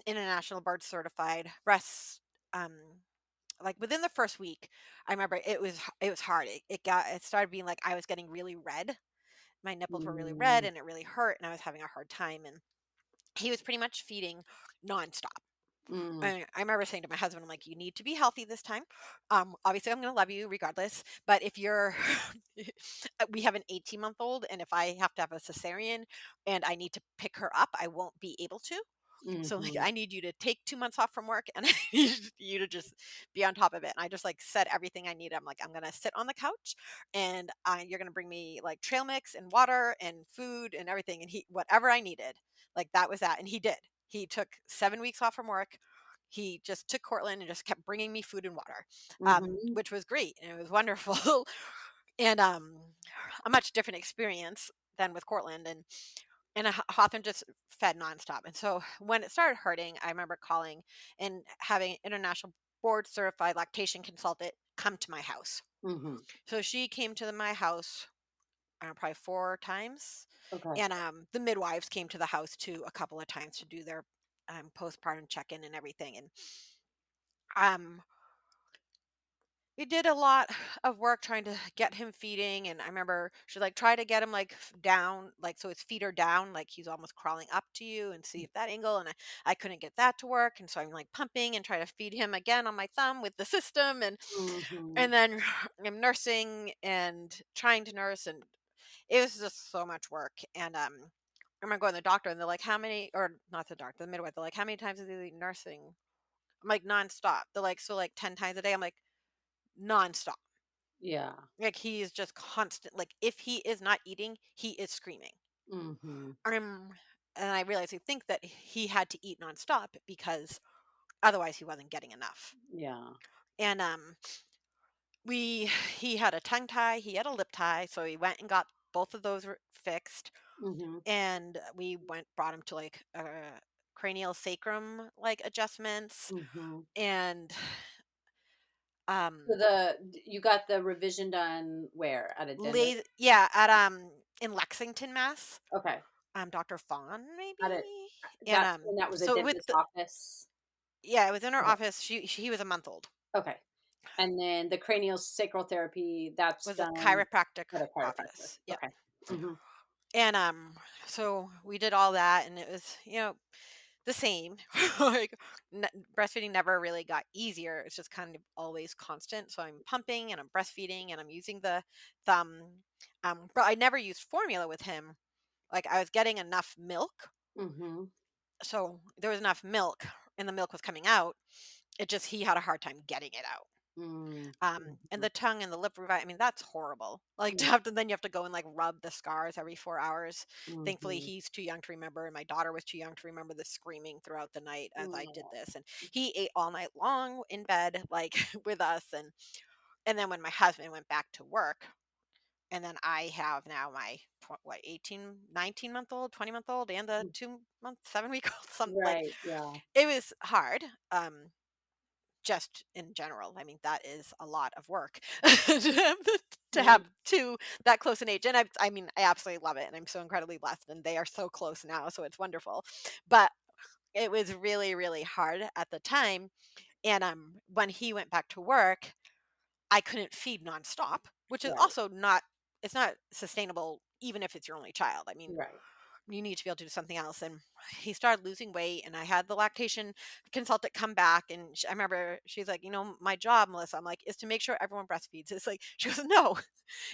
Speaker 2: international board certified breast um like within the first week. I remember it was hard. It started being like I was getting really red. My nipples were really red,
Speaker 1: Mm,
Speaker 2: and it really hurt, and I was having a hard time, and he was pretty much feeding nonstop.
Speaker 1: mm,
Speaker 2: I remember saying to my husband, I'm like, "You need to be healthy this time. Obviously, I'm going to love you regardless. But if you're, we have an 18-month-old, and if I have to have a cesarean and I need to pick her up, I won't be able to. So, like,
Speaker 1: mhm,
Speaker 2: I need you to take 2 months off from work, and I need you to just be on top of it." And I just like said everything I needed. I'm like, "I'm going to sit on the couch, and you're going to bring me like trail mix and water and food and everything, and whatever I needed, like that was that." And he did. He took 7 weeks off from work. He just took Cortland and just kept bringing me food and water,
Speaker 1: mhm.
Speaker 2: which was great, and it was wonderful. And a much different experience than with Cortland, and Hawthorne just fed nonstop. And so when it started hurting, I remember calling and having an international board certified lactation consultant come to my house.
Speaker 1: Mhm.
Speaker 2: So she came to my house, I don't know, probably 4 times,
Speaker 1: Okay.
Speaker 2: and the midwives came to the house too a couple of times to do their postpartum check in and everything. And um, we did a lot of work trying to get him feeding, and I remember she like try to get him like down, like so his feet are down, like he's almost crawling up to you, and see if that angle. And I couldn't get that to work, and so I'm like pumping and trying to feed him again on my thumb with the system,
Speaker 1: Mhm.
Speaker 2: and then I'm nursing and trying to nurse, and it was just so much work. And I remember going to the doctor, and they're like, "How many?" Or not the doctor, the midwife. They're like, "How many times is he nursing?" I'm like, "Nonstop." They're like, "So like 10 times a day?" I'm like, "Nonstop."
Speaker 1: Yeah.
Speaker 2: Like, he is just constant, like, if he is not eating, he is screaming.
Speaker 1: Mhm.
Speaker 2: Um, and I realized they think that he had to eat nonstop because otherwise he wasn't getting enough.
Speaker 1: Yeah.
Speaker 2: And we he had a tongue tie, he had a lip tie, so he went and got both of those fixed,
Speaker 1: Mhm.
Speaker 2: and we went brought him to like cranial sacrum like adjustments,
Speaker 1: Mhm.
Speaker 2: and
Speaker 1: So
Speaker 2: um
Speaker 1: you got the revision done where? At a dentist?
Speaker 2: yeah, at in Lexington, Mass.
Speaker 1: Okay.
Speaker 2: Dr. Fawn
Speaker 1: At a
Speaker 2: maybe, and
Speaker 1: that was a
Speaker 2: so with
Speaker 1: dentist
Speaker 2: the
Speaker 1: office?
Speaker 2: yeah, it was in her
Speaker 1: Okay.
Speaker 2: office. He was a month old.
Speaker 1: Okay. And then the cranial sacral therapy, that's
Speaker 2: Was a
Speaker 1: done
Speaker 2: chiropractic
Speaker 1: at a chiropractor.
Speaker 2: office. Yep.
Speaker 1: Okay. Mhm.
Speaker 2: And so we did all that, and it was the same. like breastfeeding never really got easier. It's just kind of always constant. So I'm pumping and I'm breastfeeding and I'm using the thumb. But I never used formula with him. Like I was getting enough milk,
Speaker 1: Mhm.
Speaker 2: so there was enough milk, and the milk was coming out. It just he had a hard time getting it out.
Speaker 1: Mm.
Speaker 2: And
Speaker 1: Mhm.
Speaker 2: the tongue and the lip I mean, that's horrible. Like to
Speaker 1: Yeah.
Speaker 2: have to then you have to go and like rub the scars every 4 hours. Thankfully,
Speaker 1: Mhm.
Speaker 2: he's too young to remember, and my daughter was too young to remember the screaming throughout the night as I did
Speaker 1: Aw.
Speaker 2: this. And he ate all night long in bed, like with us. And then when my husband went back to work, and then I have now my 18, 19-month old, 20-month old, and the
Speaker 1: Mm.
Speaker 2: 2 month, 7 week old. Some like
Speaker 1: Right, yeah.
Speaker 2: it was hard. Just in general. I mean, that is a lot of work to
Speaker 1: Mm.
Speaker 2: have 2 that close in age, and I mean, I absolutely love it, and I'm so incredibly blessed, and they are so close now, so it's wonderful. But it was really, really hard at the time, and, when he went back to work, I couldn't feed nonstop, which is
Speaker 1: Right,
Speaker 2: also not it's not sustainable even if it's your only child. I mean,
Speaker 1: right.
Speaker 2: you need to be able to do something else. And he started losing weight, and I had the lactation consultant come back, and I remember she's like, my job, Melissa, I'm like, is to make sure everyone breastfeeds. It's like, she goes, no,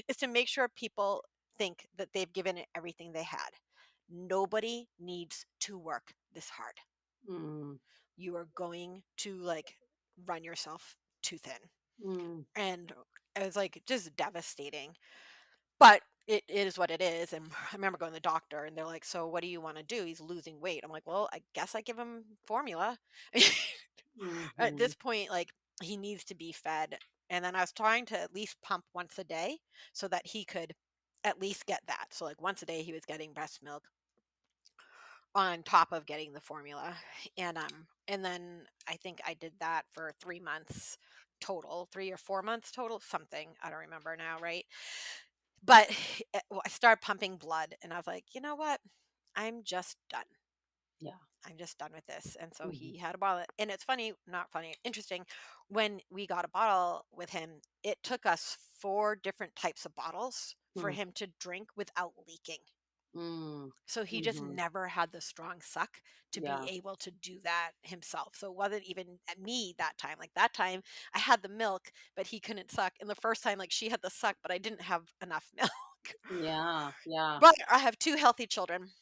Speaker 2: it's to make sure people think that they've given it everything they had. Nobody needs to work this hard.
Speaker 1: Mm.
Speaker 2: You are going to like run yourself too thin.
Speaker 1: Mm.
Speaker 2: And it was like just devastating. But it is what it is, and I remember going to the doctor, and they're like, "So what do you wanna do? He's losing weight." I'm like, "Well, I guess I give him formula." At
Speaker 1: Mhm.
Speaker 2: this point, like, he needs to be fed, and then I was trying to at least pump once a day so that he could at least get that. So, like, once a day, he was getting breast milk on top of getting the formula, and then I think I did that for 3 months total, 3 or 4 months total, something, I don't remember now, right? But well, I started pumping blood, and I was like, "You know what? I'm just done.
Speaker 1: Yeah.
Speaker 2: I'm just done with this." And so
Speaker 1: Mhm.
Speaker 2: he had a bottle, and it's funny, not funny, interesting. When we got a bottle with him, it took us 4 different types of bottles for
Speaker 1: Mm.
Speaker 2: him to drink without leaking.
Speaker 1: Mm.
Speaker 2: So he just
Speaker 1: Mhm.
Speaker 2: never had the strong suck to be
Speaker 1: Yeah.
Speaker 2: able to do that himself. So it wasn't even at me that time. Like that time I had the milk, but he couldn't suck. And the first time, like she had the suck, but I didn't have enough milk.
Speaker 1: Yeah, yeah.
Speaker 2: But I have 2 healthy children,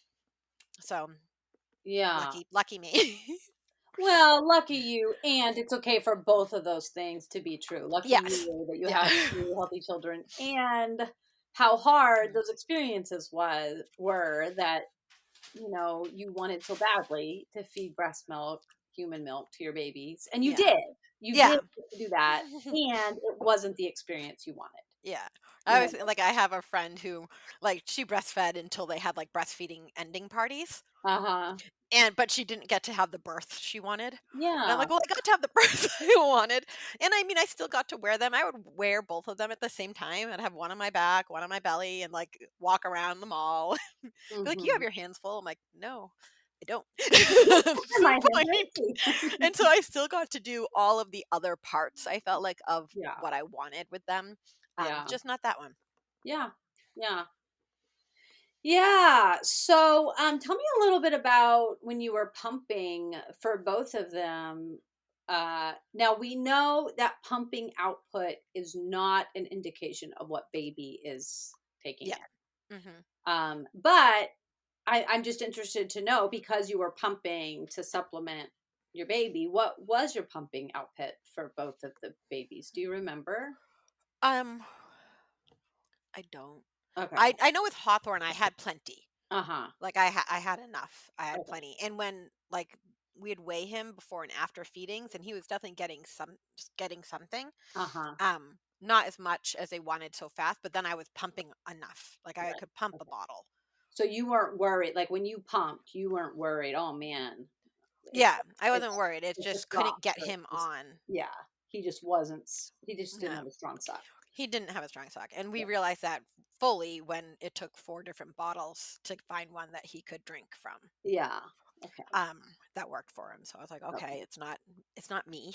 Speaker 2: so
Speaker 1: Yeah.
Speaker 2: lucky me.
Speaker 1: Well, lucky you, and it's okay for both of those things to be true. Lucky
Speaker 2: Yes.
Speaker 1: you that you
Speaker 2: Yeah.
Speaker 1: have 2 healthy children, and how hard
Speaker 2: Mm.
Speaker 1: those experiences were that, you wanted so badly to feed breast milk, human milk to your babies, and you
Speaker 2: Yeah.
Speaker 1: did. You did
Speaker 2: Yeah.
Speaker 1: get to do that, and it wasn't the experience you wanted,
Speaker 2: Yeah. I
Speaker 1: you
Speaker 2: always
Speaker 1: know?
Speaker 2: like, I have a friend who, like, she breastfed until they had, like, breastfeeding ending parties.
Speaker 1: Uh-huh.
Speaker 2: But she didn't get to have the birth she wanted. And I'm
Speaker 1: Yeah.
Speaker 2: like, "Well, I got to have the birth I wanted." And I mean, I still got to wear them. I would wear both of them at the same time. I'd have one on my back, one on my belly, and, like, walk around the mall. Be like, "You have
Speaker 1: Mhm.
Speaker 2: your hands full." I'm like, "No, I don't." That's
Speaker 1: My
Speaker 2: the
Speaker 1: hands are
Speaker 2: point.
Speaker 1: empty.
Speaker 2: And so I still got to do all of the other parts, I felt like, of
Speaker 1: Yeah.
Speaker 2: what I wanted with them,
Speaker 1: Yeah.
Speaker 2: just not that one.
Speaker 1: Yeah. Yeah. Yeah. So, tell me a little bit about when you were pumping for both of them. Now we know that pumping output is not an indication of what baby is taking
Speaker 2: Yeah.
Speaker 1: in.
Speaker 2: Mhm.
Speaker 1: But I'm just interested to know because you were pumping to supplement your baby. What was your pumping output for both of the babies? Do you remember?
Speaker 2: Um, I don't.
Speaker 1: Okay.
Speaker 2: I know with Hawthorne, I had plenty.
Speaker 1: Uh-huh.
Speaker 2: Like, I had enough. I had
Speaker 1: Okay.
Speaker 2: plenty, and when, like, we'd weigh him before and after feedings, and he was definitely getting getting something,
Speaker 1: Uh-huh.
Speaker 2: not as much as they wanted so fast, but then I was pumping enough, like, I
Speaker 1: Right.
Speaker 2: could pump a
Speaker 1: Okay.
Speaker 2: bottle.
Speaker 1: So you weren't worried, like, when you pumped, you weren't worried, "Oh, man,
Speaker 2: Yeah, I wasn't
Speaker 1: it's
Speaker 2: worried, it
Speaker 1: it's a
Speaker 2: just couldn't
Speaker 1: shock,"
Speaker 2: get
Speaker 1: or
Speaker 2: him
Speaker 1: just
Speaker 2: on.
Speaker 1: yeah, he just didn't
Speaker 2: No,
Speaker 1: have a strong suck.
Speaker 2: he didn't have a strong sock, and we
Speaker 1: Yeah.
Speaker 2: realized that fully when it took 4 different bottles to find one that he could drink from.
Speaker 1: Yeah. Okay.
Speaker 2: That worked for him. So I was like, okay,
Speaker 1: Okay.
Speaker 2: it's not me.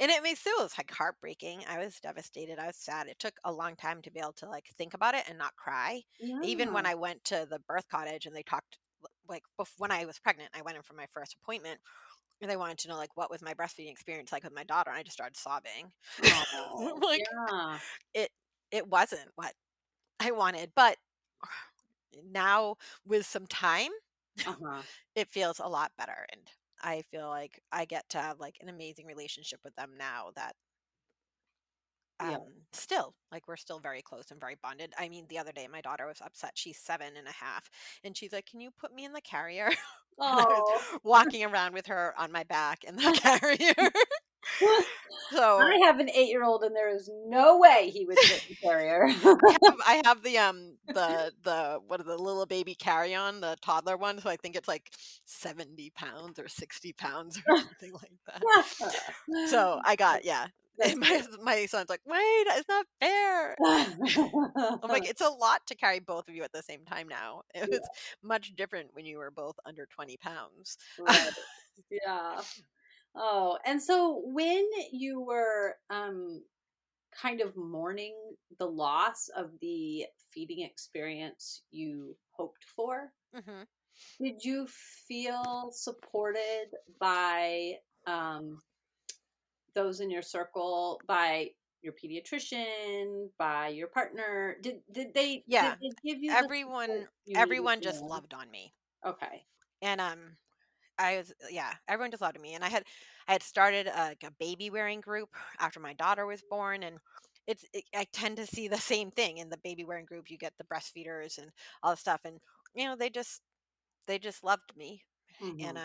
Speaker 2: And it still was like heartbreaking. I was devastated. I was sad. It took a long time to be able to like think about it and not cry. Even
Speaker 1: Yeah.
Speaker 2: when I went to the birth cottage and they talked like when I was pregnant, I went in for my first appointment and they wanted to know like what was my breastfeeding experience like with my daughter. And I just started sobbing.
Speaker 1: Oh,
Speaker 2: Like
Speaker 1: yeah.
Speaker 2: it it wasn't what I wanted, but now with some time
Speaker 1: Uh-huh.
Speaker 2: it feels a lot better, and I feel like I get to have, like, an amazing relationship with them now that,
Speaker 1: Yeah.
Speaker 2: still, like, we're still very close and very bonded. I mean, the other day, my daughter was upset, she's 7.5, and she's like, "Can you put me in the carrier?" And I was
Speaker 1: Oh.
Speaker 2: walking around with her on my back in the carrier.
Speaker 1: I
Speaker 2: So,
Speaker 1: have an 8-year-old, and there is no way he would fit in the carrier.
Speaker 2: I have the what are the little baby carry-on, the toddler one, so I think it's, like, 70 pounds or 60 pounds or something like that. So, I got yeah.
Speaker 1: That's
Speaker 2: And
Speaker 1: great.
Speaker 2: my son's like, "Wait, it's not fair." I'm like, "It's a lot to carry both of you at the same time now." It was
Speaker 1: Yeah,
Speaker 2: much different when you were both under 20 pounds.
Speaker 1: right. Yeah. Oh, and so when you were, kind of mourning the loss of the feeding experience you hoped for,
Speaker 2: Mhm.
Speaker 1: did you feel supported by, those in your circle, by your pediatrician, by your partner? Did
Speaker 2: Yeah.
Speaker 1: they give you the support
Speaker 2: Everyone
Speaker 1: you needed
Speaker 2: everyone just
Speaker 1: there?
Speaker 2: loved on me.
Speaker 1: Okay.
Speaker 2: And, I was yeah, everyone just loved me, and I had started, like, a baby wearing group after my daughter was born, and I tend to see the same thing in the baby wearing group. You get the breastfeeders and all this stuff, and, they just loved me, and,
Speaker 1: Mhm.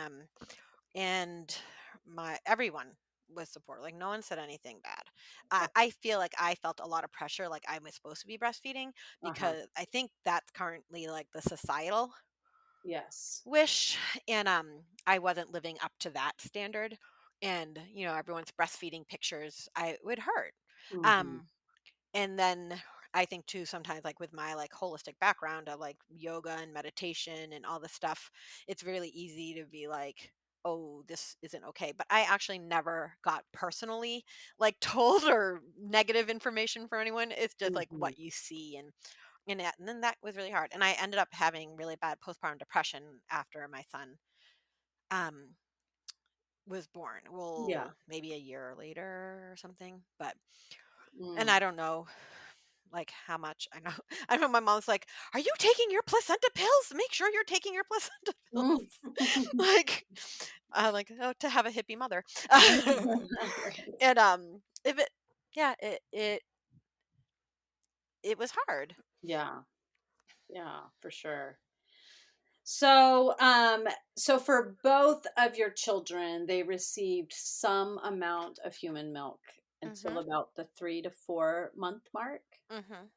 Speaker 2: and my everyone was supportive, like, no one said anything bad. I
Speaker 1: Okay.
Speaker 2: feel like I felt a lot of pressure, like I was supposed to be breastfeeding
Speaker 1: Uh-huh.
Speaker 2: because I think that's currently, like, the societal
Speaker 1: Yes.
Speaker 2: wish, and, I wasn't living up to that standard, and, everyone's breastfeeding pictures, I would hurt.
Speaker 1: Mhm.
Speaker 2: Um, and then I think too sometimes, like, with my, like, holistic background of, like, yoga and meditation and all this stuff, it's really easy to be like, "Oh, this isn't okay," but I actually never got personally, like, told or negative information from anyone. It's just, like,
Speaker 1: Mhm.
Speaker 2: what you see, and then that was really hard, and I ended up having really bad postpartum depression after my son, um, was born.
Speaker 1: Yeah.
Speaker 2: Well, maybe a year later or something, but and
Speaker 1: Mm.
Speaker 2: I don't know, like, how much I know I know my mom's like, "Are you taking your placenta pills? Make sure you're taking your placenta pills."
Speaker 1: Mm.
Speaker 2: Like, "Oh, to have a hippie mother." And, if it yeah, it was hard.
Speaker 1: Yeah. Yeah, for sure. So, so for both of your children, they received some amount of human milk until
Speaker 2: Mhm,
Speaker 1: about the 3 to 4 month mark.
Speaker 2: mhm.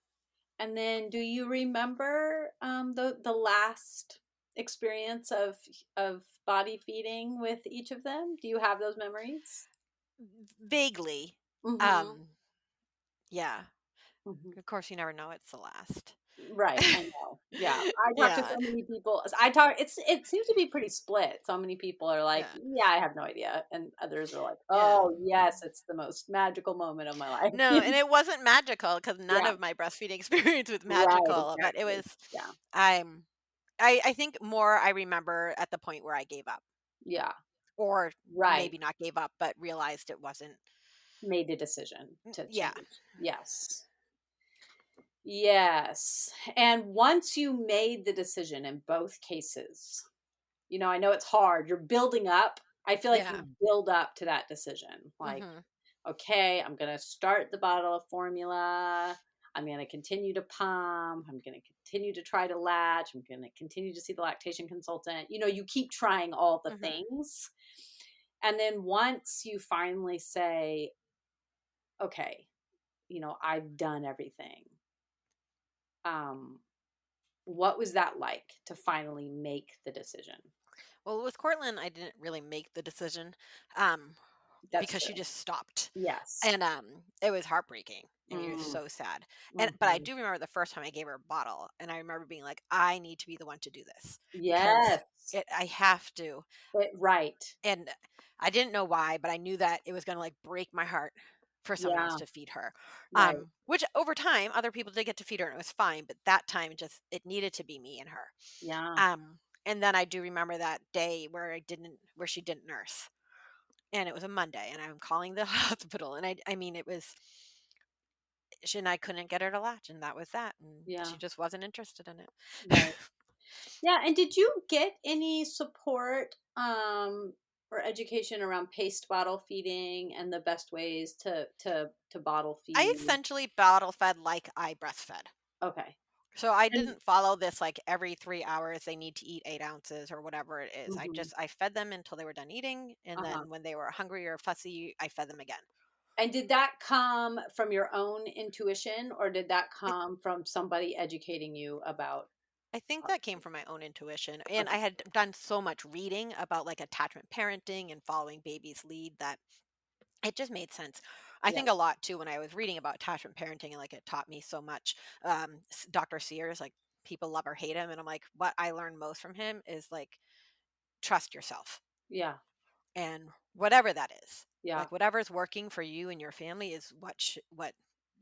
Speaker 1: And then, do you remember the last experience of body feeding with each of them? Do you have those memories?
Speaker 2: Vaguely,
Speaker 1: Mm-hmm.
Speaker 2: um, yeah.
Speaker 1: Hmm.
Speaker 2: Of course, you never know it's the last.
Speaker 1: Right, I know. Yeah, I talk to
Speaker 2: Yeah,
Speaker 1: so many people. I talk. It seems to be pretty split. So many people are like,
Speaker 2: yeah,
Speaker 1: "Yeah, I have no idea," and others are like,
Speaker 2: yeah.
Speaker 1: "Oh, yes, it's the most magical moment of my life."
Speaker 2: No, and it wasn't magical because none
Speaker 1: Yeah,
Speaker 2: of my breastfeeding experience was
Speaker 1: right,
Speaker 2: magical, but it
Speaker 1: exactly.
Speaker 2: was
Speaker 1: Yeah,
Speaker 2: I'm I think more I remember at the point where I gave up,
Speaker 1: yeah,
Speaker 2: or
Speaker 1: right.
Speaker 2: maybe not gave up, but realized it wasn't
Speaker 1: Made a decision to
Speaker 2: yeah.
Speaker 1: change. Yes. Yes. And once you made the decision in both cases, I know it's hard. You're building up. I feel like
Speaker 2: Yeah.
Speaker 1: you build up to that decision. Like,
Speaker 2: Mhm.
Speaker 1: okay, I'm going to start the bottle of formula. I'm going to continue to pump. I'm going to continue to try to latch. I'm going to continue to see the lactation consultant. You keep trying all the
Speaker 2: Mhm.
Speaker 1: things. And then once you finally say, okay, I've done everything. Um, what was that like to finally make the decision?
Speaker 2: Well, with Cortland, I didn't really make the decision, um,
Speaker 1: That's
Speaker 2: because she
Speaker 1: good.
Speaker 2: just stopped,
Speaker 1: Yes.
Speaker 2: and, it was heartbreaking. I mean, it was
Speaker 1: Mm,
Speaker 2: so sad, but I
Speaker 1: mhm.
Speaker 2: do remember the first time I gave her a bottle, and I remember being like, "I need to be the one to do this because
Speaker 1: Yes.
Speaker 2: I have to,"
Speaker 1: Right.
Speaker 2: and I didn't know why, but I knew that it was gonna, like, break my heart for someone else
Speaker 1: Yeah.
Speaker 2: to feed her,
Speaker 1: Right.
Speaker 2: which over time, other people did get to feed her, and it was fine, but that time, it needed to be me and her.
Speaker 1: Yeah.
Speaker 2: And then I do remember that day where she didn't nurse, and it was a Monday, and I'm calling the hospital, and I mean, it was she and I couldn't get her to latch, and that was that, and she
Speaker 1: Yeah.
Speaker 2: just wasn't interested in it.
Speaker 1: Right. Yeah, and did you get any support, or education around paced bottle feeding and the best ways to bottle
Speaker 2: I
Speaker 1: feed?
Speaker 2: essentially bottle fed like I breastfed.
Speaker 1: Okay.
Speaker 2: So I
Speaker 1: And
Speaker 2: didn't follow this like every 3 hours they need to eat 8 ounces or whatever it is.
Speaker 1: mhm,
Speaker 2: I fed them until they were done eating, and
Speaker 1: uh-huh.
Speaker 2: then when they were hungry or fussy, I fed them again.
Speaker 1: And did that come from your own intuition, or did that
Speaker 2: I
Speaker 1: come from somebody educating you about
Speaker 2: I think
Speaker 1: how to
Speaker 2: that came
Speaker 1: feed?
Speaker 2: from my own intuition, and I
Speaker 1: Okay.
Speaker 2: had done so much reading about, like, attachment parenting and following baby's lead that it just made sense. I
Speaker 1: Yeah.
Speaker 2: think a lot too when I was reading about attachment parenting, and, like, it taught me so much. Dr. Sears, like, people love or hate him, and I'm like, what I learned most from him is, like, trust yourself,
Speaker 1: Yeah.
Speaker 2: and whatever that is.
Speaker 1: Yeah.
Speaker 2: Like, whatever's working for you and your family is what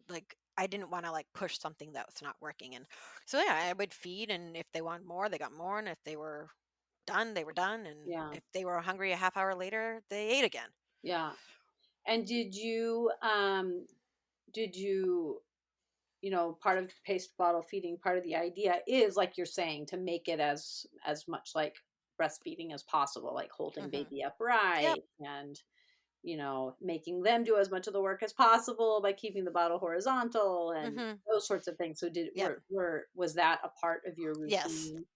Speaker 2: like, I didn't wanna, like, push something that was not working, and so, yeah, I would feed, and if they wanted more, they got more, and if they were done, they were done, and
Speaker 1: Yeah.
Speaker 2: if they were hungry a half hour later, they ate again.
Speaker 1: Yeah. And did you part of paced bottle feeding, part of the idea is like you're saying to make it as much like breastfeeding as possible, like holding
Speaker 2: Mhm.
Speaker 1: baby
Speaker 2: Yep.
Speaker 1: upright and making them do as much of the work as possible by keeping the bottle horizontal and
Speaker 2: Mhm.
Speaker 1: those sorts of things. So did
Speaker 2: Yep.
Speaker 1: was that a part of your
Speaker 2: Yes.
Speaker 1: routine?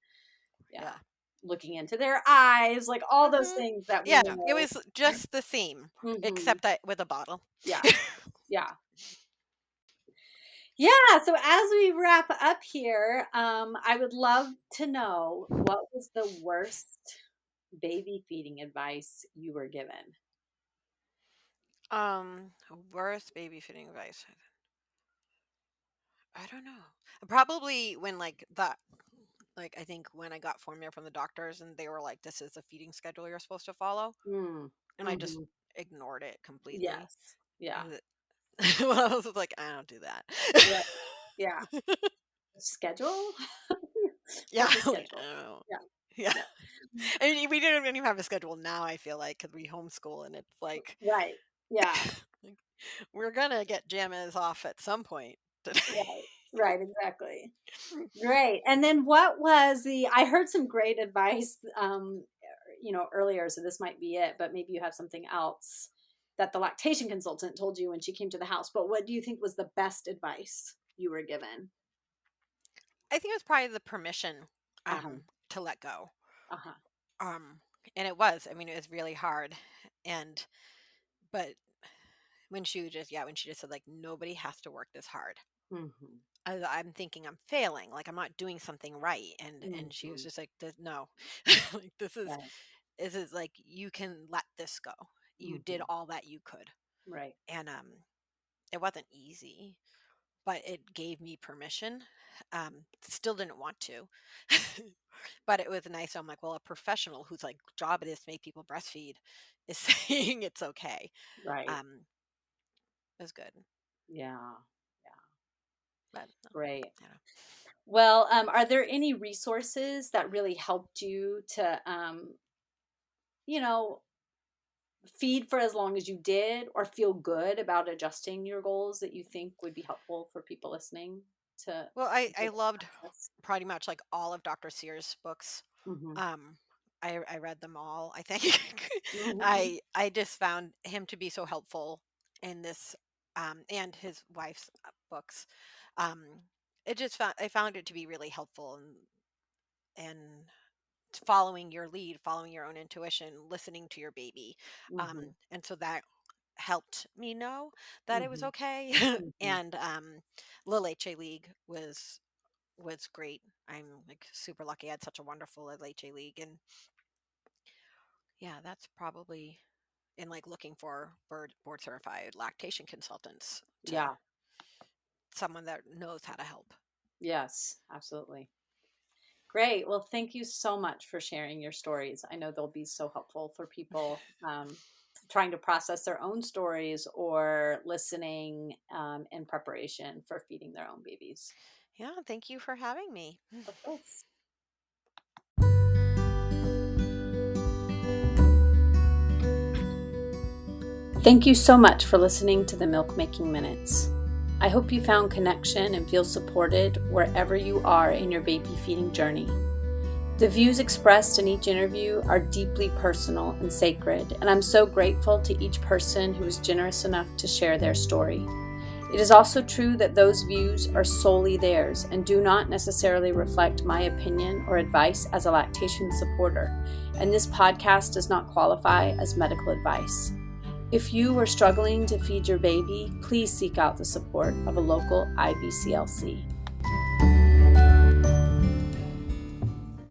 Speaker 1: Yeah.
Speaker 2: Yeah.
Speaker 1: Looking into their eyes, like all those
Speaker 2: Mhm.
Speaker 1: things that we
Speaker 2: Yeah, it
Speaker 1: know.
Speaker 2: was just the same,
Speaker 1: Mhm.
Speaker 2: except that with a bottle.
Speaker 1: Yeah. Yeah. Yeah, so as we wrap up here, I would love to know what was the worst baby feeding advice you were given?
Speaker 2: Worst babysitting advice. I don't know. Probably when I think when I got formula from the doctors and they were like, "This is the feeding schedule you're supposed to follow,"
Speaker 1: Mm,
Speaker 2: and I just
Speaker 1: mhm.
Speaker 2: ignored it completely.
Speaker 1: Yes. Yeah.
Speaker 2: Well, I was like, "I don't do that."
Speaker 1: Right. Yeah. Schedule?
Speaker 2: Yeah,
Speaker 1: What's a
Speaker 2: like, I
Speaker 1: schedule?
Speaker 2: don't know.
Speaker 1: Yeah,
Speaker 2: Yeah.
Speaker 1: yeah.
Speaker 2: I mean, we don't even have a schedule now, I feel like, because we homeschool, and it's like,
Speaker 1: Right. Yeah.
Speaker 2: like, we're gonna get jammies off at some point today.
Speaker 1: Right. Right, exactly. Great. And then what was I heard some great advice, earlier, so this might be it, but maybe you have something else that the lactation consultant told you when she came to the house. But what do you think was the best advice you were given?
Speaker 2: I think it was probably the permission,
Speaker 1: Uh-huh.
Speaker 2: to let go.
Speaker 1: Uh-huh.
Speaker 2: Um, and it was. I mean, it was really hard, and but when she just said, like, "Nobody has to work this hard."
Speaker 1: Mhm.
Speaker 2: I'm thinking I'm failing, like, I'm not doing something right, and she was
Speaker 1: Mhm.
Speaker 2: just like, "No." Like,
Speaker 1: Right.
Speaker 2: this is, like, "You can let this go. You did
Speaker 1: Mhm.
Speaker 2: all that you could."
Speaker 1: Right.
Speaker 2: And, it wasn't easy, but it gave me permission. Still didn't want to, but it was nice. I'm like, well, a professional whose like job it is to make people breastfeed is saying it's okay.
Speaker 1: Right.
Speaker 2: Um, it was good,
Speaker 1: Yeah. Yeah.
Speaker 2: but no,
Speaker 1: Great.
Speaker 2: I don't know.
Speaker 1: Well, are there any resources that really helped you to, you know, feed for as long as you did or feel good about adjusting your goals that you think would be helpful for people listening
Speaker 2: Well,
Speaker 1: to
Speaker 2: I
Speaker 1: get
Speaker 2: loved
Speaker 1: access?
Speaker 2: pretty much like all of Dr. Sears' books.
Speaker 1: Mhm.
Speaker 2: Um, I read them all. I think
Speaker 1: Mhm.
Speaker 2: I just found him to be so helpful in this, and his wife's books. Um, I found it to be really helpful, and following your lead, following your own intuition, listening to your baby.
Speaker 1: Mhm.
Speaker 2: And so that helped me know that it was
Speaker 1: Mhm.
Speaker 2: okay.
Speaker 1: Mhm.
Speaker 2: And Lil HA League was great. I'm like super lucky. I had such a wonderful Lil HA League. And yeah, that's probably in like looking for board certified lactation consultants to
Speaker 1: Yeah.
Speaker 2: someone that knows how to help.
Speaker 1: Yes, absolutely. Great. Well, thank you so much for sharing your stories. I know they'll be so helpful for people trying to process their own stories or listening in preparation for feeding their own babies.
Speaker 2: Yeah, thank you for having me.
Speaker 1: Of course. Thank you so much for listening to the Milk Making Minutes. I hope you found connection and feel supported wherever you are in your baby feeding journey. The views expressed in each interview are deeply personal and sacred, and I'm so grateful to each person who was generous enough to share their story. It is also true that those views are solely theirs and do not necessarily reflect my opinion or advice as a lactation supporter, and this podcast does not qualify as medical advice. If you are struggling to feed your baby, please seek out the support of a local IBCLC.